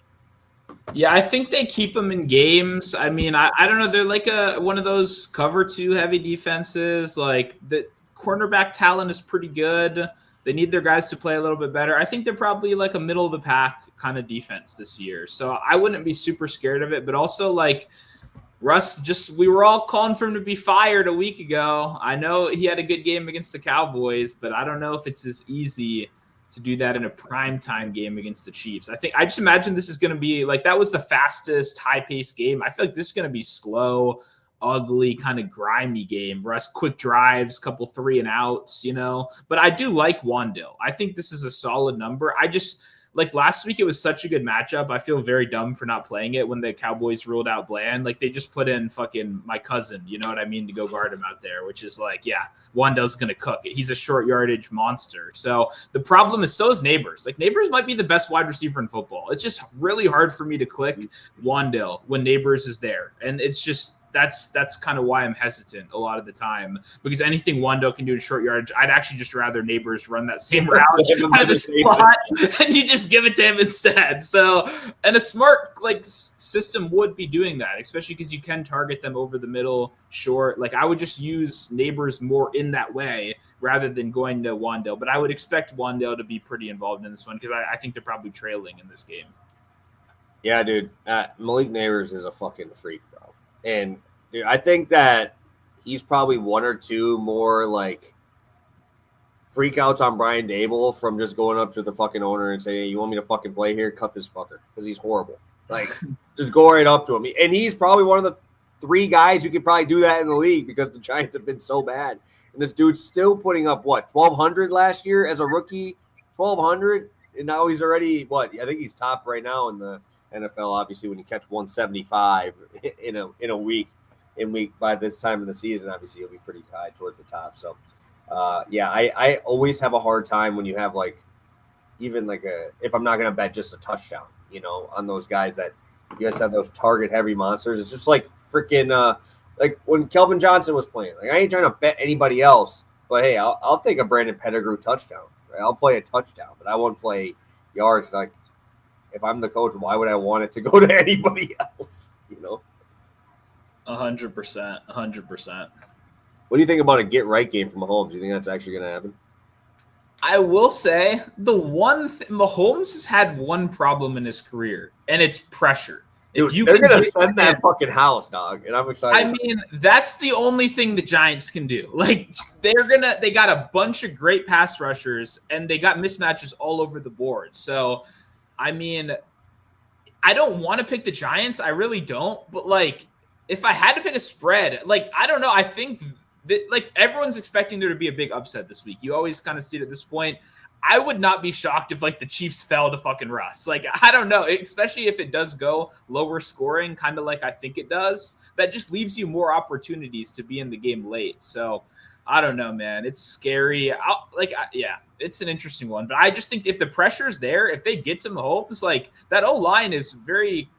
Yeah, I think they keep them in games. I mean, I don't know. They're like one of those cover two heavy defenses. Like the cornerback talent is pretty good. They need their guys to play a little bit better. I think they're probably like a middle of the pack kind of defense this year. So I wouldn't be super scared of it. But also like Russ, we were all calling for him to be fired a week ago. I know he had a good game against the Cowboys, but I don't know if it's as easy to do that in a primetime game against the Chiefs. I just imagine this is going to be like that was the fastest, high-paced game. I feel like this is going to be slow, ugly, kind of grimy game. Russ, quick drives, couple 3-and-outs, But I do like Wandale. I think this is a solid number. Like last week, it was such a good matchup. I feel very dumb for not playing it when the Cowboys ruled out Bland. Like they just put in fucking my cousin, you know what I mean, to go guard him out there, which is like, yeah, Wandale's going to cook it. He's a short yardage monster. So the problem is so is Neighbors. Like Neighbors might be the best wide receiver in football. It's just really hard for me to click Wandale when Neighbors is there. And it's just, that's kind of why I'm hesitant a lot of the time because anything Wando can do in short yardage, I'd actually just rather Neighbors run that same route out of the spot and you just give it to him instead. So, and a smart system would be doing that, especially because you can target them over the middle, short. Like I would just use Neighbors more in that way rather than going to Wandale. But I would expect Wandale to be pretty involved in this one because I think they're probably trailing in this game. Yeah, dude. Malik Neighbors is a fucking freak, bro. And dude, I think that he's probably one or two more like freakouts on Brian Dable from just going up to the fucking owner and saying, hey, you want me to fucking play here? Cut this fucker because he's horrible. Like, just go right up to him. And he's probably one of the 3 guys who could probably do that in the league because the Giants have been so bad. And this dude's still putting up, 1,200 last year as a rookie? 1,200? And now he's already, I think he's top right now in the NFL, obviously, when you catch 175 in a week. By this time in the season, obviously, he'll be pretty high towards the top. So, yeah, I always have a hard time when you have if I'm not going to bet just a touchdown, on those guys that you guys have those target heavy monsters. It's just like freaking like when Kelvin Johnson was playing. Like I ain't trying to bet anybody else, but hey, I'll take a Brandon Pettigrew touchdown. Right? I'll play a touchdown, but I won't play yards. Like if I'm the coach, why would I want it to go to anybody else? 100%. 100%. What do you think about a get-right game from Mahomes? Do you think that's actually going to happen? I will say Mahomes has had one problem in his career, and it's pressure. Dude, they're going to send that fucking house, dog, and I'm excited. I mean, that's the only thing the Giants can do. Like, they got a bunch of great pass rushers, and they got mismatches all over the board. So, I mean, I don't want to pick the Giants. I really don't. But, if I had to pick a spread, I don't know. I think that, everyone's expecting there to be a big upset this week. You always kind of see it at this point. I would not be shocked if, the Chiefs fell to fucking Russ. I don't know, especially if it does go lower scoring, kind of like I think it does. That just leaves you more opportunities to be in the game late. So, I don't know, man. It's scary. Yeah, it's an interesting one. But I just think if the pressure's there, if they get to Mahomes, that O-line is very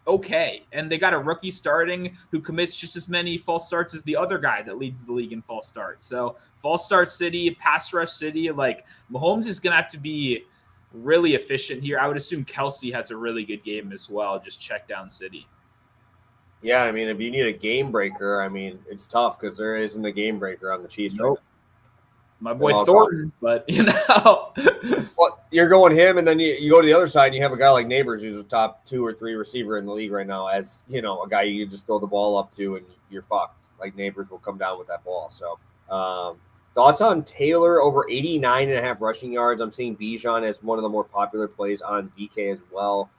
okay. And they got a rookie starting who commits just as many false starts as the other guy that leads the league in false starts. So false start city, pass rush city, Mahomes is going to have to be really efficient here. I would assume Kelsey has a really good game as well. Just check down city. Yeah, I mean, if you need a game breaker, it's tough because there isn't a game breaker on the Chiefs. Nope. my boy Thornton, but Well, you're going him, and then you go to the other side, and you have a guy like Neighbors, who's a top 2 or 3 receiver in the league right now, as a guy you just throw the ball up to, and you're fucked. Like Neighbors will come down with that ball. So, thoughts on Taylor over 89.5 rushing yards? I'm seeing Bijan as one of the more popular plays on DK as well.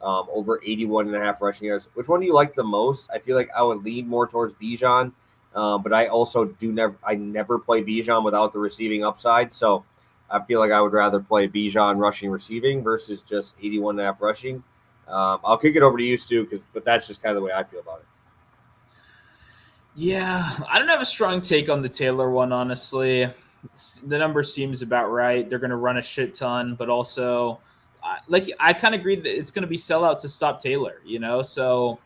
Over 81.5 rushing yards. Which one do you like the most? I feel like I would lean more towards Bijan, but I also never play Bijan without the receiving upside. So I feel like I would rather play Bijan rushing receiving versus just 81.5 rushing. I'll kick it over to you, Stu, but that's just kind of the way I feel about it. Yeah, I don't have a strong take on the Taylor one, honestly. The number seems about right. They're going to run a shit ton, but also, I kind of agree that it's going to be sellout to stop Taylor, So,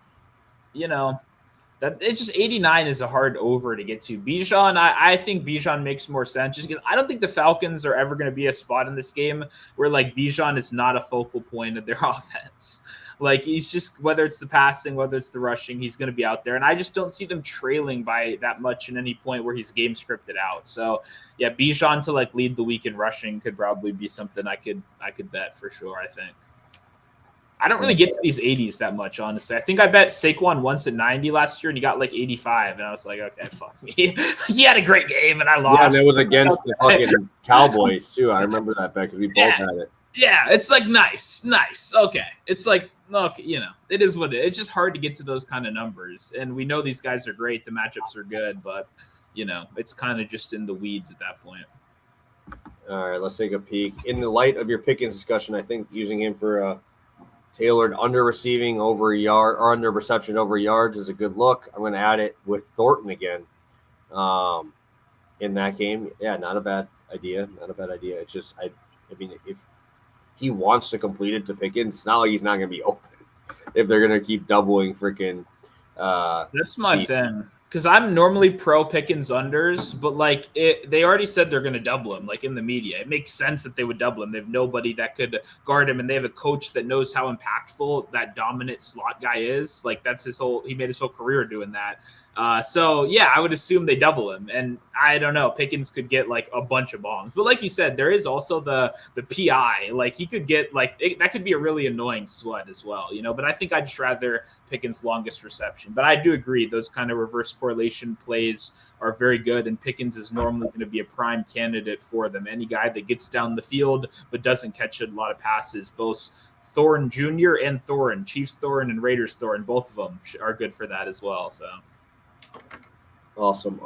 that it's just 89 is a hard over to get to. Bijan, I think Bijan makes more sense just because I don't think the Falcons are ever going to be a spot in this game where like Bijan is not a focal point of their offense. Like he's just, whether it's the passing, whether it's the rushing, he's going to be out there. And I just don't see them trailing by that much in any point where he's game scripted out. So yeah, Bijan to like lead the week in rushing could probably be something I could bet for sure, I think. I don't really get to these 80s that much, honestly. I think I bet Saquon once at 90 last year, and he got like 85, and I was like, okay, fuck me. He had a great game, and I lost. Yeah, and it was against the fucking Cowboys, too. I remember that bet because we both had it. Yeah, it's like nice. Okay. It's like, look, it is what it is. It's just hard to get to those kind of numbers, and we know these guys are great. The matchups are good, but, it's kind of just in the weeds at that point. All right, let's take a peek. In the light of your Pickens discussion, I think using him for tailored under receiving over a yard or under reception over yards is a good look. I'm going to add it with Thornton again in that game. Yeah, not a bad idea. It's just, I mean, if he wants to complete it to Pickens, it's not like he's not going to be open if they're going to keep doubling freaking. That's my thing. Because I'm normally pro Pickens unders, but like they already said they're going to double him, like in the media. It makes sense that they would double him. They have nobody that could guard him, and they have a coach that knows how impactful that dominant slot guy is. Like that's he made his whole career doing that. So yeah, I would assume they double him, and I don't know. Pickens could get like a bunch of bombs, but like you said, there is also the PI. Like he could get that could be a really annoying sweat as well, But I think I'd just rather Pickens' longest reception. But I do agree those kind of reverse correlation plays are very good, and Pickens is normally going to be a prime candidate for them. Any guy that gets down the field but doesn't catch a lot of passes, both Thorne Jr. and Thorne, Chiefs Thorne and Raiders Thorne, both of them are good for that as well. So. Awesome.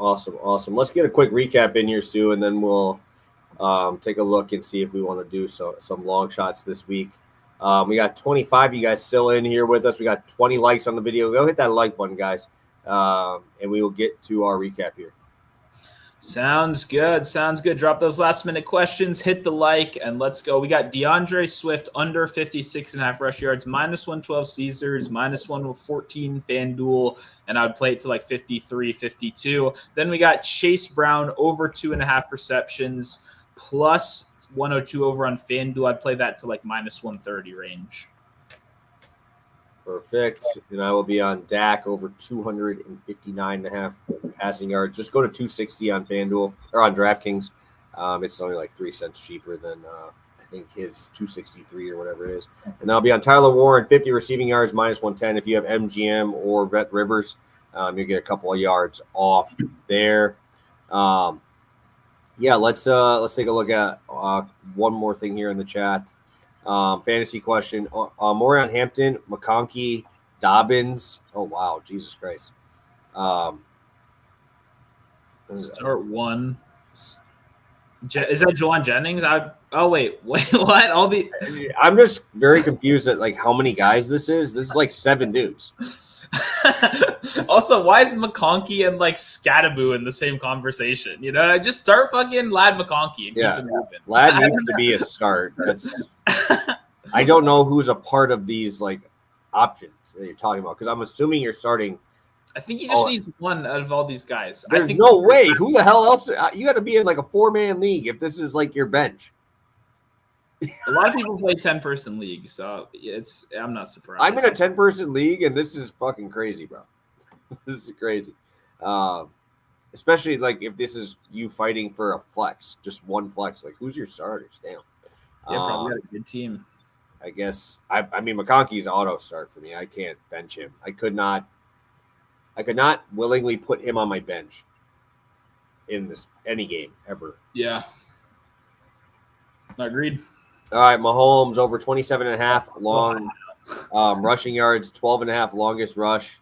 Let's get a quick recap in here, Stu, and then we'll take a look and see if we want to do some long shots this week. We got 25 you guys still in here with us. We got 20 likes on the video. Go hit that like button, guys, and we will get to our recap here. Sounds good. Drop those last minute questions, hit the like, and let's go. We got DeAndre Swift under 56.5 rush yards, -112 Caesars, -114 FanDuel, and I would play it to like 53, 52. Then we got Chase Brown over 2.5 receptions, plus 102 over on FanDuel. I'd play that to like -130 range. Perfect. And I will be on Dak over 259.5 passing yards. Just go to 260 on FanDuel or on DraftKings. It's only like 3 cents cheaper than I think his 263 or whatever it is. And I'll be on Tyler Warren, 50 receiving yards, -110. If you have MGM or Bet Rivers, you'll get a couple of yards off there. Let's take a look at one more thing here in the chat. Fantasy question. Morion Hampton, McConkey, Dobbins. Oh, wow. Jesus Christ. Start one. Is that Juwan Jennings? Wait, what? I'm just very confused at like how many guys this is. This is like 7 dudes. Also, why is McConkey and like Scattaboo in the same conversation? I just start fucking Lad McConkey and keep it moving. Lad needs to be a start. I don't know who's a part of these like options that you're talking about because I'm assuming you're starting. I think you just need one out of all these guys. There's no way. Who the hell else? You got to be in like a 4-man league if this is like your bench. A lot of people play 10-person leagues, so I'm not surprised. I'm in a 10-person league, and this is fucking crazy, bro. This is crazy. especially like if this is you fighting for a flex, just one flex. Like who's your starters? Damn. Yeah, probably Um, got a good team. I guess I mean McConkey's auto start for me. I can't bench him. I could not willingly put him on my bench in this any game ever. Yeah. Agreed. All right, Mahomes over 27 and a half Oh, long rushing yards, 12 and a half longest rush.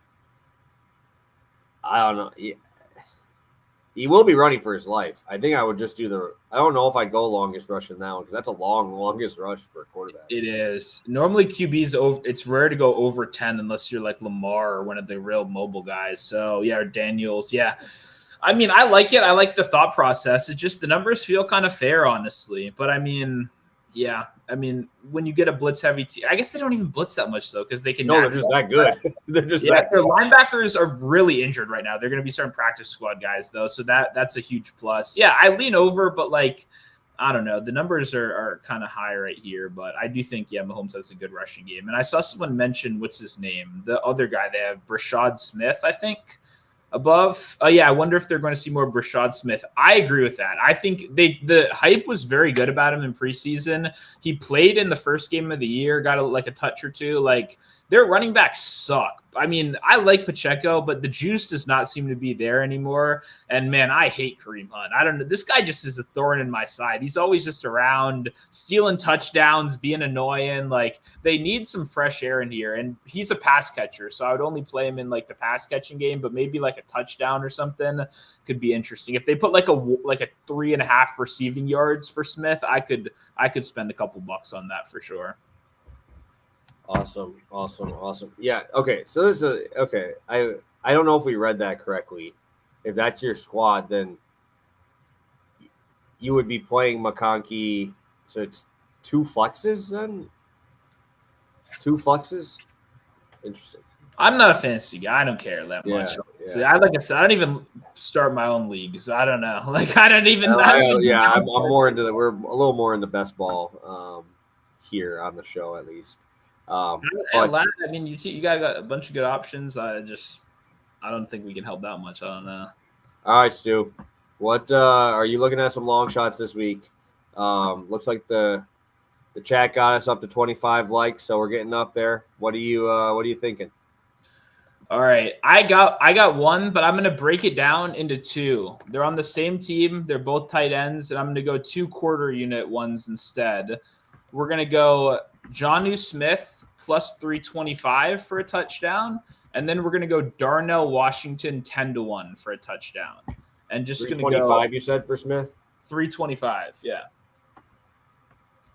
I don't know. He will be running for his life. I think I would just do I don't know if I'd go longest rush in that one because that's a longest rush for a quarterback. It is. Normally QB's over. It's rare to go over 10 unless you're like Lamar or one of the real mobile guys. So yeah, or Daniels. Yeah. I mean, I like it. I like the thought process. It's just the numbers feel kind of fair, honestly. But I mean, yeah. I mean, when you get a blitz heavy team, I guess they don't even blitz that much though because they can. No, they're just that good. They're just that. Their linebackers are really injured right now. They're going to be starting practice squad guys though, so that's a huge plus. Yeah, I lean over, but like, I don't know. The numbers are kind of high right here, but I do think Mahomes has a good rushing game. And I saw someone mention what's his name, the other guy they have, Brashad Smith, I think. Above, I wonder if they're going to see more Brashad Smith. I agree with that. I think the hype was very good about him in preseason. He played in the first game of the year, got a touch or two. Like their running backs suck. I mean, I like Pacheco, but the juice does not seem to be there anymore. And man, I hate Kareem Hunt. I don't know. This guy just is a thorn in my side. He's always just around stealing touchdowns, being annoying. Like they need some fresh air in here. And he's a pass catcher, so I would only play him in like the pass catching game, but maybe like a touchdown or something could be interesting. If they put like a 3.5 receiving yards for Smith, I could spend a couple bucks on that for sure. Awesome. Yeah. Okay. So this is okay. I don't know if we read that correctly. If that's your squad, then you would be playing McConkey. So it's 2 flexes then. 2 flexes. Interesting. I'm not a fantasy guy. I don't care that much. Yeah. Like I said, I don't even start my own leagues. I don't know. Like I don't even. I'm more into we're a little more into best ball here on the show at least. I mean, you got a bunch of good options. I don't think we can help that much. I don't know. All right, Stu. What are you looking at? Some long shots this week. Looks like the chat got us up to 25 likes, so we're getting up there. What are you thinking? All right, I got one, but I'm gonna break it down into 2. They're on the same team. They're both tight ends, and I'm gonna go 2 quarter unit ones instead. We're gonna go Jonnu Smith plus 325 for a touchdown, and then we're gonna go Darnell Washington 10-1 for a touchdown. And just gonna go 325. You said for Smith 325, yeah.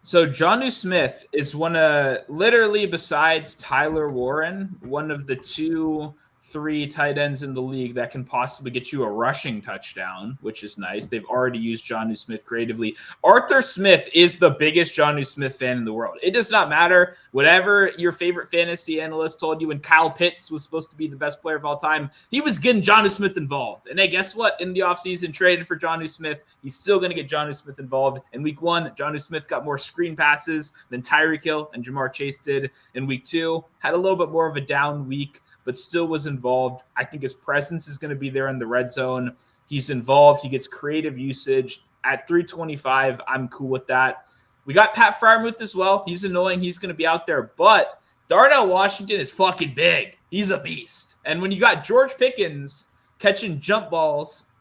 So Jonnu Smith is literally besides Tyler Warren, one of the 2-3 tight ends in the league that can possibly get you a rushing touchdown, which is nice. They've already used Jonnu Smith creatively. Arthur Smith is the biggest Jonnu Smith fan in the world. It does not matter. Whatever your favorite fantasy analyst told you when Kyle Pitts was supposed to be the best player of all time, he was getting Jonnu Smith involved. And hey, guess what? In the offseason, traded for Jonnu Smith. He's still going to get Jonnu Smith involved. In week 1, Jonnu Smith got more screen passes than Tyreek Hill and Jamar Chase did. In week 2, had a little bit more of a down week, but still was involved. I think his presence is going to be there in the red zone. He's involved. He gets creative usage. At 325, I'm cool with that. We got Pat Freiermuth as well. He's annoying. He's going to be out there. But Darnell Washington is fucking big. He's a beast. And when you got George Pickens catching jump balls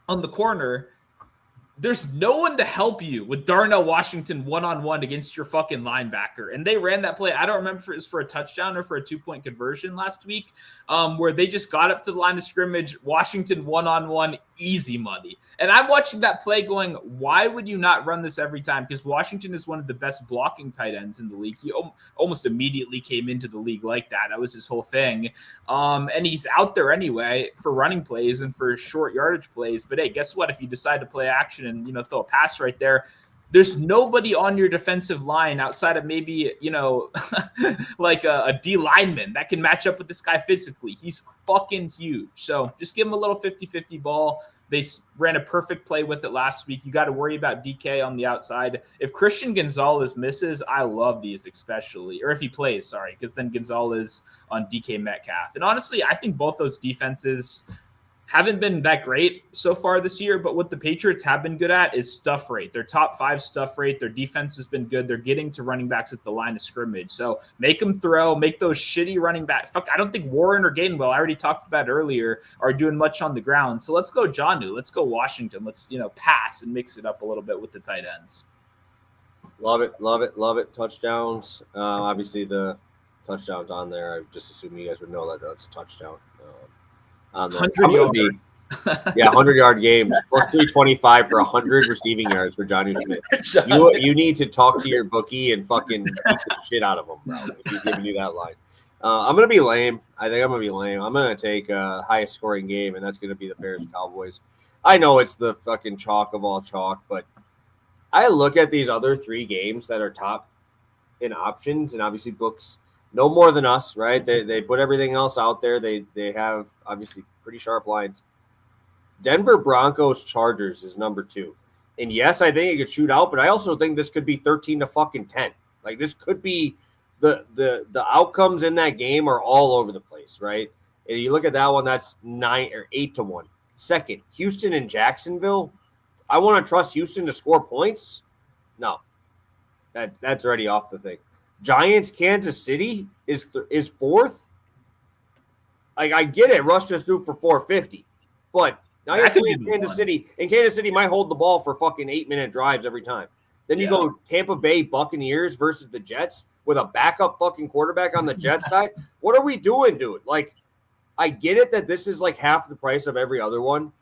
on the corner, there's no one to help you with Darnell Washington one-on-one against your fucking linebacker. And they ran that play. I don't remember if it was for a touchdown or for a 2-point conversion last week, where they just got up to the line of scrimmage, Washington one-on-one, easy money. And I'm watching that play going, why would you not run this every time? Because Washington is one of the best blocking tight ends in the league. He almost immediately came into the league like that. That was his whole thing. And he's out there anyway for running plays and for short yardage plays. But hey, guess what? If you decide to play action and, throw a pass right there, there's nobody on your defensive line outside of maybe, like a D lineman that can match up with this guy physically. He's fucking huge. So just give him a little 50-50 ball. They ran a perfect play with it last week. You got to worry about DK on the outside. If Christian Gonzalez misses, I love these especially. Or if he plays, sorry, because then Gonzalez on DK Metcalf. And honestly, I think both those defenses haven't been that great so far this year, but what the Patriots have been good at is stuff rate. Their top 5 stuff rate. Their defense has been good. They're getting to running backs at the line of scrimmage. So make them throw, make those shitty running back. Fuck, I don't think Warren or Gainwell, I already talked about earlier, are doing much on the ground. So let's go Jonnu. Let's go Washington. Let's, pass and mix it up a little bit with the tight ends. Love it, love it, love it. Touchdowns. Obviously, the touchdowns on there. I just assume you guys would know that that's a touchdown. 100 yards. 100-yard games plus 325 for 100 receiving yards for Jonnu Smith. You need to talk to your bookie and fucking beat the shit out of him, bro. If he's giving you that line. I'm gonna be lame. I think I'm gonna be lame. I'm gonna take highest scoring game, and that's gonna be the Bears Cowboys. I know it's the fucking chalk of all chalk, but I look at these other 3 games that are top in options, and obviously books no more than us, right? They put everything else out there. They have obviously pretty sharp lines. Denver Broncos Chargers is number 2. And yes, I think it could shoot out, but I also think this could be 13-10. Like this could be the outcomes in that game are all over the place, right? And you look at that one, that's 9 or 8-1. Second, Houston and Jacksonville. I want to trust Houston to score points. No, that's already off the thing. Giants, Kansas City is 4th. Like I get it, Rush just threw for 450, but now you're playing Kansas City, and Kansas City might hold the ball for fucking 8-minute drives every time. Then you go Tampa Bay Buccaneers versus the Jets with a backup fucking quarterback on the Jets side. What are we doing, dude? Like, I get it that this is like half the price of every other one,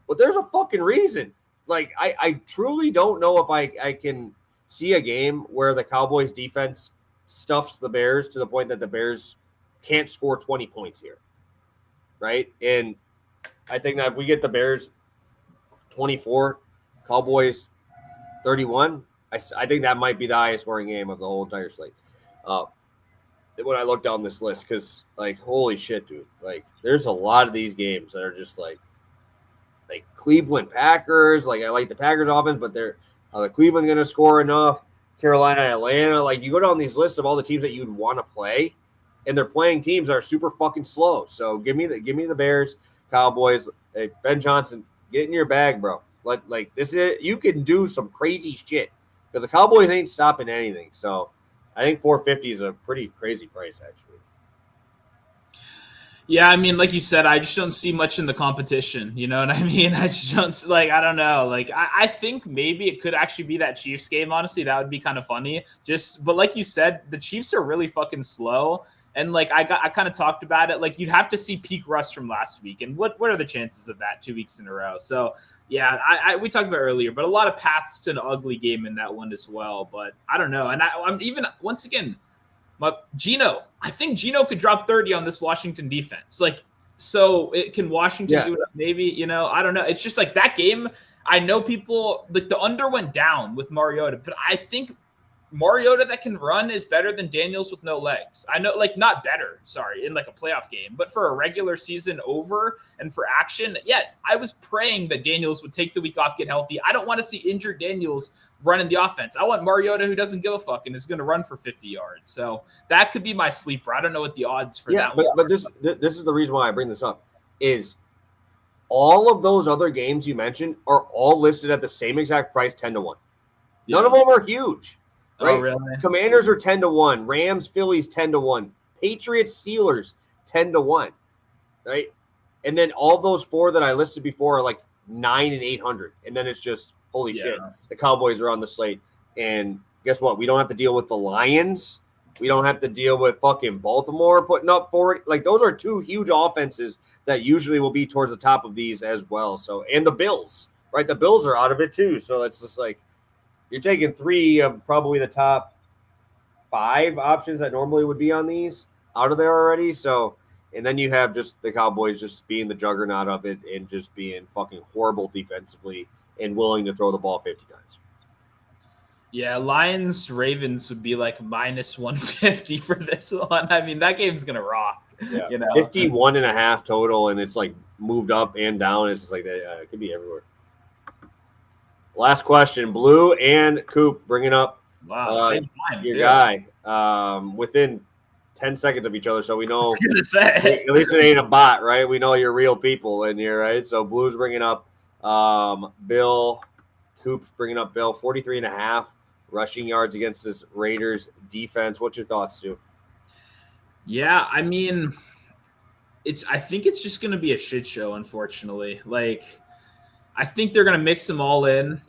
but there's a fucking reason. Like, I truly don't know if I can see a game where the Cowboys defense stuffs the Bears to the point that the Bears can't score 20 points here, right? And I think that if we get the Bears 24, Cowboys 31, I think that might be the highest scoring game of the whole entire slate. When I look down this list, because, like, holy shit, dude. Like, there's a lot of these games that are just, like Cleveland Packers. Like, I like the Packers offense, but they're the Cleveland going to score enough? Carolina, Atlanta. Like, you go down these lists of all the teams that you'd want to play, and they're playing teams that are super fucking slow. So give me the Bears, Cowboys. Hey, Ben Johnson, get in your bag, bro. Like this is you can do some crazy shit because the Cowboys ain't stopping anything. So I think 450 is a pretty crazy price, actually. Yeah, I mean, like you said, I just don't see much in the competition. You know what I mean? I just don't, I don't know. Like, I think maybe it could actually be that Chiefs game, honestly. That would be kind of funny. But like you said, the Chiefs are really fucking slow. And, like, I kind of talked about it. Like, you'd have to see peak Russ from last week. And what are the chances of that 2 weeks in a row? So, yeah, we talked about it earlier, but a lot of paths to an ugly game in that one as well. But I don't know. And I'm even, once again, Gino, I think Gino could drop 30 on this Washington defense. Like, so can Washington do it? Maybe, I don't know. It's just like that game. I know people, like, the under went down with Mariota, but I think Mariota that can run is better than Daniels with no legs. I know, like, not better, sorry, in like a playoff game, but for a regular season over and for action, I was praying that Daniels would take the week off, get healthy. I don't want to see injured Daniels running the offense. I want Mariota who doesn't give a fuck and is going to run for 50 yards. So that could be my sleeper. I don't know what the odds for that but, but this is the reason why I bring this up is all of those other games you mentioned are all listed at the same exact price, 10-1. None of them are huge. Right? Oh, really? Commanders are 10-1. Rams, Phillies 10-1. Patriots, Steelers 10-1. Right? And then all those 4 that I listed before are like 9 and 800. And then it's just holy shit. The Cowboys are on the slate. And guess what? We don't have to deal with the Lions. We don't have to deal with fucking Baltimore putting up 40. Like, those are 2 huge offenses that usually will be towards the top of these as well. So, and the Bills, right? The Bills are out of it too. So it's just like, you're taking 3 of probably the top 5 options that normally would be on these out of there already. So, and then you have just the Cowboys just being the juggernaut of it and just being fucking horrible defensively and willing to throw the ball 50 times. Yeah, Lions Ravens would be like minus 150 for this one. I mean, that game's gonna rock. Yeah. 51.5 total, and it's like moved up and down. It's just like that. It could be everywhere. Last question, Blue and Coop, bring it up. Wow, same time, your guy. Within 10 seconds of each other, so we know. I was gonna say. At least it ain't a bot, right? We know you're real people in here, right? So Blues bringing up Bill. Coops bringing up Bill. 43.5 rushing yards against this Raiders defense. What's your thoughts, Stu? Yeah, I mean, I think it's just going to be a shit show, unfortunately. Like, I think they're going to mix them all in.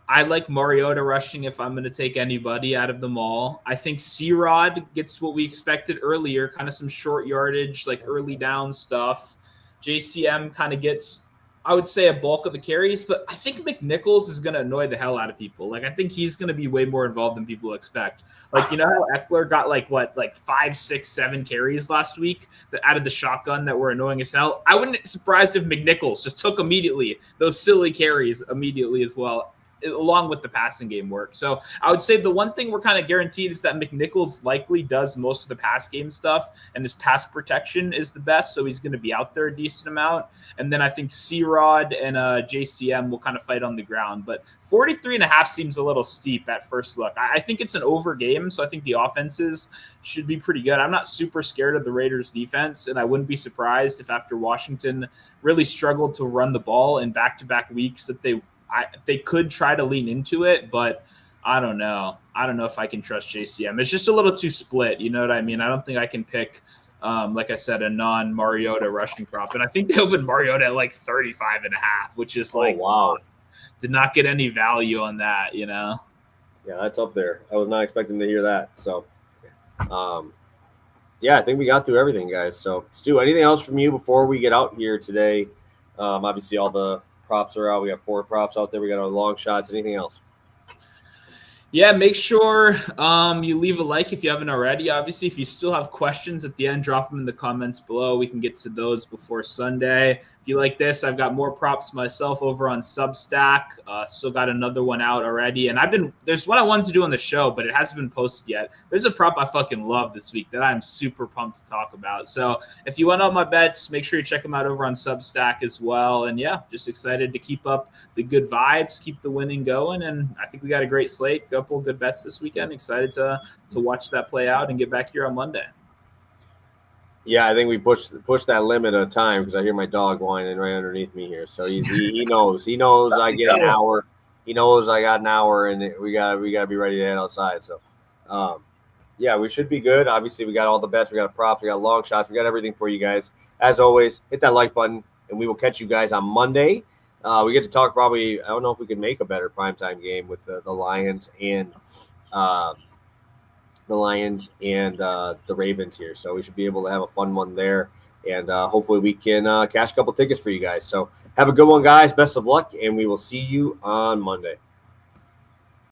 I like Mariota rushing if I'm going to take anybody out of them all. I think C-Rod gets what we expected earlier, kind of some short yardage, like early down stuff. JCM kind of gets, I would say, a bulk of the carries, but I think McNichols is going to annoy the hell out of people. Like, I think he's going to be way more involved than people expect. Like, you know how Eckler got like 5, 6, 7 carries last week that out of the shotgun that were annoying as hell? I wouldn't be surprised if McNichols just took immediately those silly carries immediately as well, along with the passing game work. So I would say the one thing we're kind of guaranteed is that McNichols likely does most of the pass game stuff, and his pass protection is the best, so he's going to be out there a decent amount. And then I think C-Rod and JCM will kind of fight on the ground. But 43.5 seems a little steep at first look. I think it's an over game, so I think the offenses should be pretty good. I'm not super scared of the Raiders defense, and I wouldn't be surprised if after Washington really struggled to run the ball in back-to-back weeks that they could try to lean into it, but I don't know. I don't know if I can trust JCM. It's just a little too split. You know what I mean? I don't think I can pick, like I said, a non-Mariota rushing prop. And I think they opened Mariota at like 35.5, which is like, wow. Did not get any value on that, you know? Yeah, that's up there. I was not expecting to hear that. So, yeah, I think we got through everything, guys. So, Stu, anything else from you before we get out here today? Obviously, all the props are out. We got 4 props out there. We got our long shots. Anything else? Yeah, make sure you leave a like if you haven't already. Obviously, if you still have questions at the end, drop them in the comments below. We can get to those before Sunday. If you like this, I've got more props myself over on Substack. Still got another one out already. And there's one I wanted to do on the show, but it hasn't been posted yet. There's a prop I fucking love this week that I'm super pumped to talk about. So if you want all my bets, make sure you check them out over on Substack as well. And yeah, just excited to keep up the good vibes, keep the winning going. And I think we got a great slate. Couple good bets this weekend. Excited to watch that play out and get back here on Monday. Yeah, I think we pushed that limit of time because I hear my dog whining right underneath me here. So he knows. He knows I get an hour. He knows I got an hour, and we gotta be ready to head outside. So, yeah, we should be good. Obviously, we got all the bets. We got props. We got long shots. We got everything for you guys. As always, hit that like button, and we will catch you guys on Monday. We get to talk probably. I don't know if we can make a better primetime game with the Lions and the Ravens here. So we should be able to have a fun one there, and hopefully we can cash a couple tickets for you guys. So have a good one, guys. Best of luck, and we will see you on Monday.